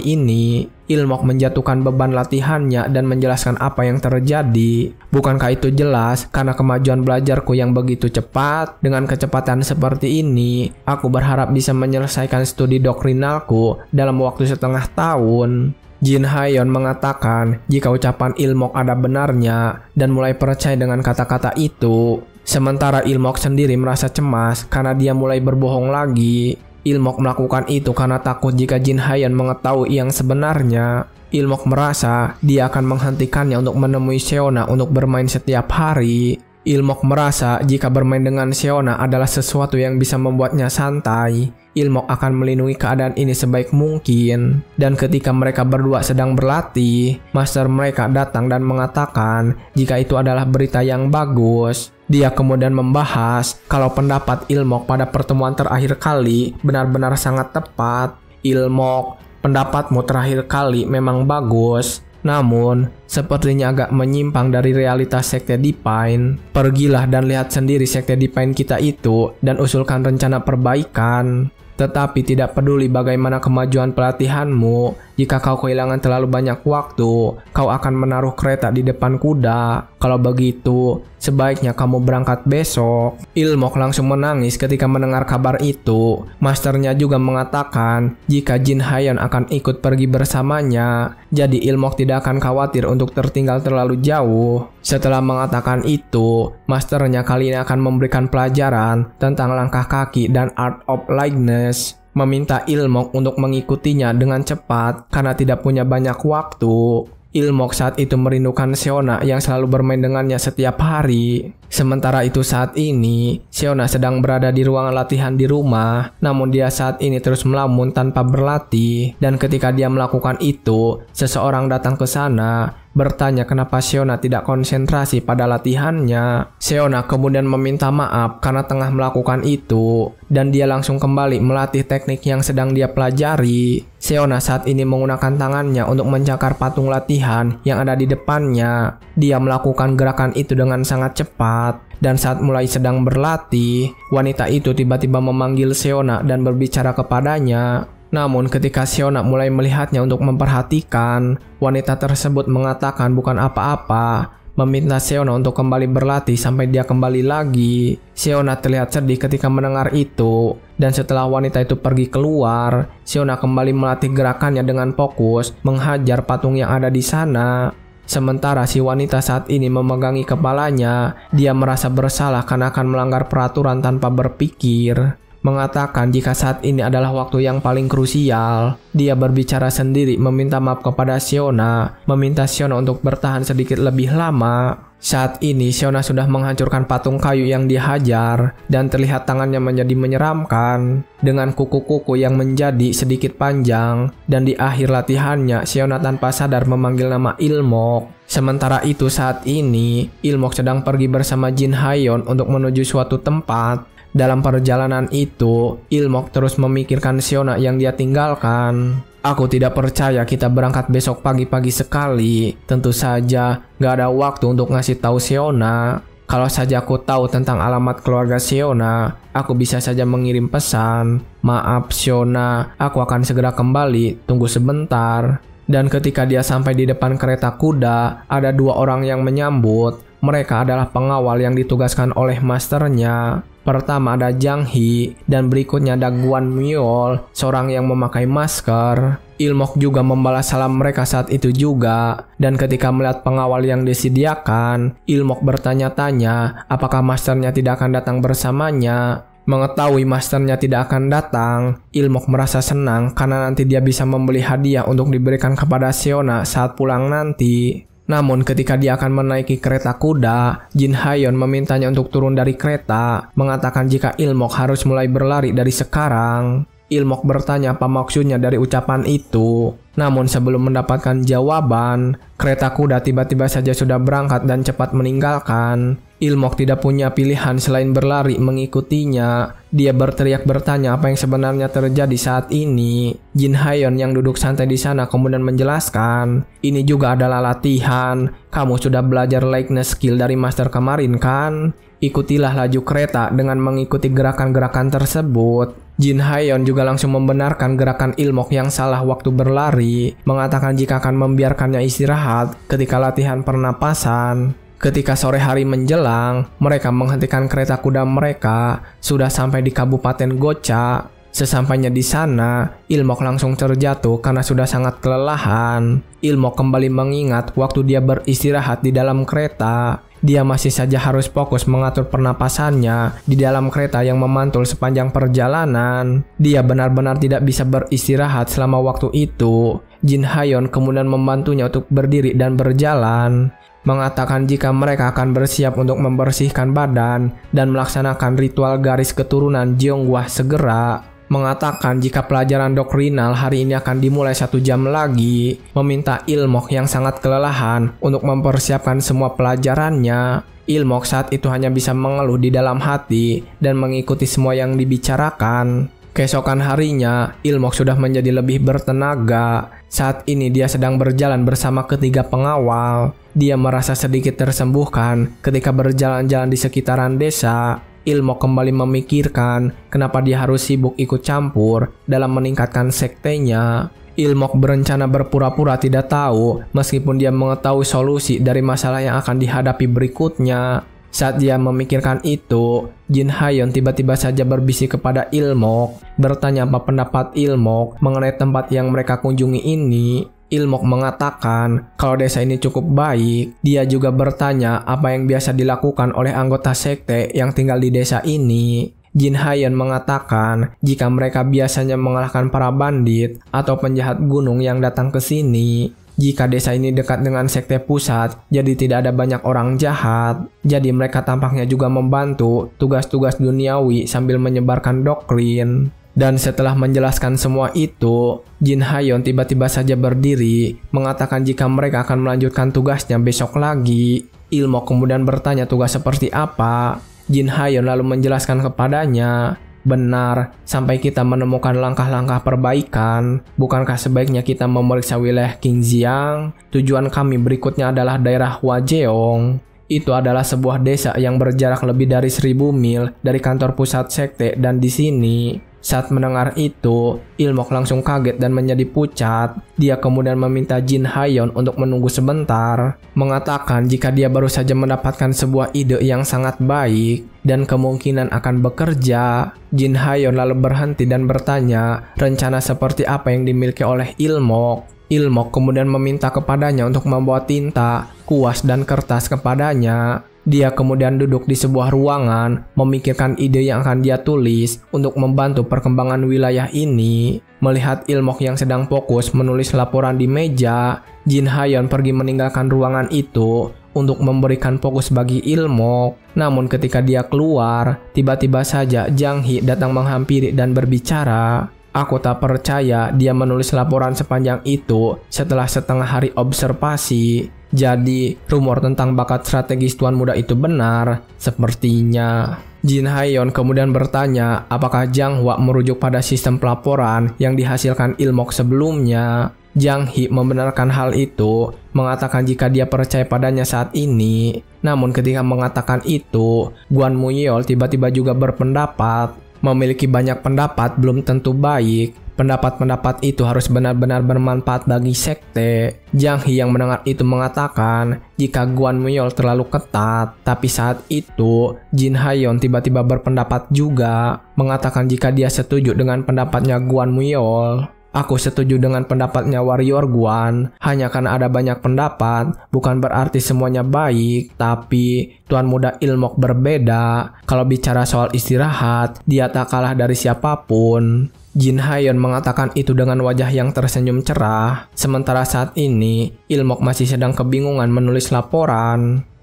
ini. Ilmok menjatuhkan beban latihannya dan menjelaskan apa yang terjadi. Bukankah itu jelas? Karena kemajuan belajarku yang begitu cepat, dengan kecepatan seperti ini, aku berharap bisa menyelesaikan studi doktrinalku dalam waktu setengah tahun. Jin Haeyeon mengatakan jika ucapan Ilmok ada benarnya dan mulai percaya dengan kata-kata itu. Sementara Ilmok sendiri merasa cemas karena dia mulai berbohong lagi. Ilmok melakukan itu karena takut jika Jin Haeyeon mengetahui yang sebenarnya. Ilmok merasa dia akan menghentikannya untuk menemui Seona untuk bermain setiap hari. Ilmok merasa jika bermain dengan Seona adalah sesuatu yang bisa membuatnya santai. Ilmok akan melindungi keadaan ini sebaik mungkin. Dan ketika mereka berdua sedang berlatih, master mereka datang dan mengatakan jika itu adalah berita yang bagus. Dia kemudian membahas kalau pendapat Ilmok pada pertemuan terakhir kali benar-benar sangat tepat. Ilmok, pendapatmu terakhir kali memang bagus. Namun, sepertinya agak menyimpang dari realitas Sekte Divine. Pergilah dan lihat sendiri Sekte Divine kita itu dan usulkan rencana perbaikan. Tetapi tidak peduli bagaimana kemajuan pelatihanmu, jika kau kehilangan terlalu banyak waktu, kau akan menaruh kereta di depan kuda. Kalau begitu, sebaiknya kamu berangkat besok. Ilmok langsung menangis ketika mendengar kabar itu. Masternya juga mengatakan jika Jin Haeyeon akan ikut pergi bersamanya, jadi Ilmok tidak akan khawatir untuk tertinggal terlalu jauh. Setelah mengatakan itu, masternya kali ini akan memberikan pelajaran tentang langkah kaki dan Art of Likeness, meminta Ilmok untuk mengikutinya dengan cepat karena tidak punya banyak waktu. Ilmok saat itu merindukan Seona yang selalu bermain dengannya setiap hari. Sementara itu saat ini, Seona sedang berada di ruangan latihan di rumah, namun dia saat ini terus melamun tanpa berlatih. Dan ketika dia melakukan itu, seseorang datang ke sana, bertanya kenapa Seona tidak konsentrasi pada latihannya. Seona kemudian meminta maaf karena tengah melakukan itu, dan dia langsung kembali melatih teknik yang sedang dia pelajari. Seona saat ini menggunakan tangannya untuk mencakar patung latihan yang ada di depannya. Dia melakukan gerakan itu dengan sangat cepat. Dan saat mulai sedang berlatih, wanita itu tiba-tiba memanggil Seona dan berbicara kepadanya. Namun ketika Seona mulai melihatnya untuk memperhatikan, wanita tersebut mengatakan bukan apa-apa, meminta Seona untuk kembali berlatih sampai dia kembali lagi. Seona terlihat sedih ketika mendengar itu, dan setelah wanita itu pergi keluar, Seona kembali melatih gerakannya dengan fokus, menghajar patung yang ada di sana. Sementara si wanita saat ini memegangi kepalanya, dia merasa bersalah karena akan melanggar peraturan tanpa berpikir. Mengatakan jika saat ini adalah waktu yang paling krusial. Dia berbicara sendiri meminta maaf kepada Seona, meminta Seona untuk bertahan sedikit lebih lama. Saat ini Seona sudah menghancurkan patung kayu yang dihajar dan terlihat tangannya menjadi menyeramkan dengan kuku-kuku yang menjadi sedikit panjang, dan di akhir latihannya Seona tanpa sadar memanggil nama Ilmok. Sementara itu saat ini Ilmok sedang pergi bersama Jin Haeyeon untuk menuju suatu tempat. Dalam perjalanan itu, Ilmok terus memikirkan Seona yang dia tinggalkan. Aku tidak percaya kita berangkat besok pagi-pagi sekali. Tentu saja gak ada waktu untuk ngasih tahu Seona. Kalau saja aku tahu tentang alamat keluarga Seona, aku bisa saja mengirim pesan. Maaf Seona, aku akan segera kembali, tunggu sebentar. Dan ketika dia sampai di depan kereta kuda, ada 2 orang yang menyambut. Mereka adalah pengawal yang ditugaskan oleh masternya. Pertama ada Jang Hee, dan berikutnya ada Guan Muyol, seorang yang memakai masker. Ilmok juga membalas salam mereka saat itu juga, dan ketika melihat pengawal yang disediakan, Ilmok bertanya-tanya apakah masternya tidak akan datang bersamanya. Mengetahui masternya tidak akan datang, Ilmok merasa senang karena nanti dia bisa membeli hadiah untuk diberikan kepada Seona saat pulang nanti. Namun ketika dia akan menaiki kereta kuda, Jin Haeyeon memintanya untuk turun dari kereta, mengatakan jika Ilmok harus mulai berlari dari sekarang. Ilmok bertanya apa maksudnya dari ucapan itu. Namun sebelum mendapatkan jawaban, kereta kuda tiba-tiba saja sudah berangkat dan cepat meninggalkan. Ilmok tidak punya pilihan selain berlari mengikutinya. Dia berteriak bertanya apa yang sebenarnya terjadi saat ini. Jin Haeyeon yang duduk santai di sana kemudian menjelaskan, ini juga adalah latihan. Kamu sudah belajar likeness skill dari master kemarin kan? Ikutilah laju kereta dengan mengikuti gerakan-gerakan tersebut. Jin Haeyeon juga langsung membenarkan gerakan Ilmok yang salah waktu berlari, mengatakan jika akan membiarkannya istirahat ketika latihan pernapasan. Ketika sore hari menjelang, mereka menghentikan kereta kuda mereka, sudah sampai di Kabupaten Gocha. Sesampainya di sana, Ilmok langsung terjatuh karena sudah sangat kelelahan. Ilmok kembali mengingat waktu dia beristirahat di dalam kereta. Dia masih saja harus fokus mengatur pernapasannya di dalam kereta yang memantul sepanjang perjalanan. Dia benar-benar tidak bisa beristirahat selama waktu itu. Jin Haeyeon kemudian membantunya untuk berdiri dan berjalan, mengatakan jika mereka akan bersiap untuk membersihkan badan dan melaksanakan ritual garis keturunan Jeonghwa segera. Mengatakan jika pelajaran doktrinal hari ini akan dimulai 1 jam lagi, meminta Ilmok yang sangat kelelahan untuk mempersiapkan semua pelajarannya. Ilmok saat itu hanya bisa mengeluh di dalam hati dan mengikuti semua yang dibicarakan. Keesokan harinya, Ilmok sudah menjadi lebih bertenaga. Saat ini dia sedang berjalan bersama ketiga pengawal. Dia merasa sedikit tersembuhkan ketika berjalan-jalan di sekitaran desa. Ilmok kembali memikirkan kenapa dia harus sibuk ikut campur dalam meningkatkan sektenya. Ilmok berencana berpura-pura tidak tahu meskipun dia mengetahui solusi dari masalah yang akan dihadapi berikutnya. Saat dia memikirkan itu, Jin Haeyeon tiba-tiba saja berbisik kepada Ilmok, bertanya apa pendapat Ilmok mengenai tempat yang mereka kunjungi ini. Ilmok mengatakan kalau desa ini cukup baik. Dia juga bertanya apa yang biasa dilakukan oleh anggota sekte yang tinggal di desa ini. Jin Haeyeon mengatakan jika mereka biasanya mengalahkan para bandit atau penjahat gunung yang datang ke sini. Jika desa ini dekat dengan sekte pusat, jadi tidak ada banyak orang jahat. Jadi mereka tampaknya juga membantu tugas-tugas duniawi sambil menyebarkan doktrin. Dan setelah menjelaskan semua itu, Jin Haeyeon tiba-tiba saja berdiri, mengatakan jika mereka akan melanjutkan tugasnya besok lagi. Ilmok kemudian bertanya tugas seperti apa. Jin Haeyeon lalu menjelaskan kepadanya, benar, sampai kita menemukan langkah-langkah perbaikan, bukankah sebaiknya kita memeriksa wilayah Qingjiang? Tujuan kami berikutnya adalah daerah Hwajeong. Itu adalah sebuah desa yang berjarak lebih dari 1000 mil dari kantor pusat sekte dan di sini. Saat mendengar itu, Ilmok langsung kaget dan menjadi pucat. Dia kemudian meminta Jin Haeyeon untuk menunggu sebentar, mengatakan jika dia baru saja mendapatkan sebuah ide yang sangat baik dan kemungkinan akan bekerja. Jin Haeyeon lalu berhenti dan bertanya rencana seperti apa yang dimiliki oleh Ilmok. Ilmok kemudian meminta kepadanya untuk membawa tinta, kuas, dan kertas kepadanya. Dia kemudian duduk di sebuah ruangan, memikirkan ide yang akan dia tulis untuk membantu perkembangan wilayah ini. Melihat Ilmok yang sedang fokus menulis laporan di meja, Jin Haeyeon pergi meninggalkan ruangan itu untuk memberikan fokus bagi Ilmok. Namun ketika dia keluar, tiba-tiba saja Jang Hee datang menghampiri dan berbicara. Aku tak percaya dia menulis laporan sepanjang itu setelah setengah hari observasi. Jadi, rumor tentang bakat strategis tuan muda itu benar, sepertinya. Jin Haeyeon kemudian bertanya apakah Jang Hwa merujuk pada sistem pelaporan yang dihasilkan Ilmok sebelumnya. Jang Hee membenarkan hal itu, mengatakan jika dia percaya padanya saat ini. Namun ketika mengatakan itu, Guan Muyol tiba-tiba juga berpendapat. Memiliki banyak pendapat belum tentu baik. Pendapat-pendapat itu harus benar-benar bermanfaat bagi sekte. Jiang He yang mendengar itu mengatakan jika Guan Muyol terlalu ketat. Tapi saat itu Jin Hayon tiba-tiba berpendapat juga, mengatakan jika dia setuju dengan pendapatnya Guan Muyol. Aku setuju dengan pendapatnya Warrior Guan. Hanya karena ada banyak pendapat, bukan berarti semuanya baik. Tapi Tuan Muda Ilmok berbeda. Kalau bicara soal istirahat, dia tak kalah dari siapapun. Jin Hayon mengatakan itu dengan wajah yang tersenyum cerah. Sementara saat ini, Ilmok masih sedang kebingungan menulis laporan.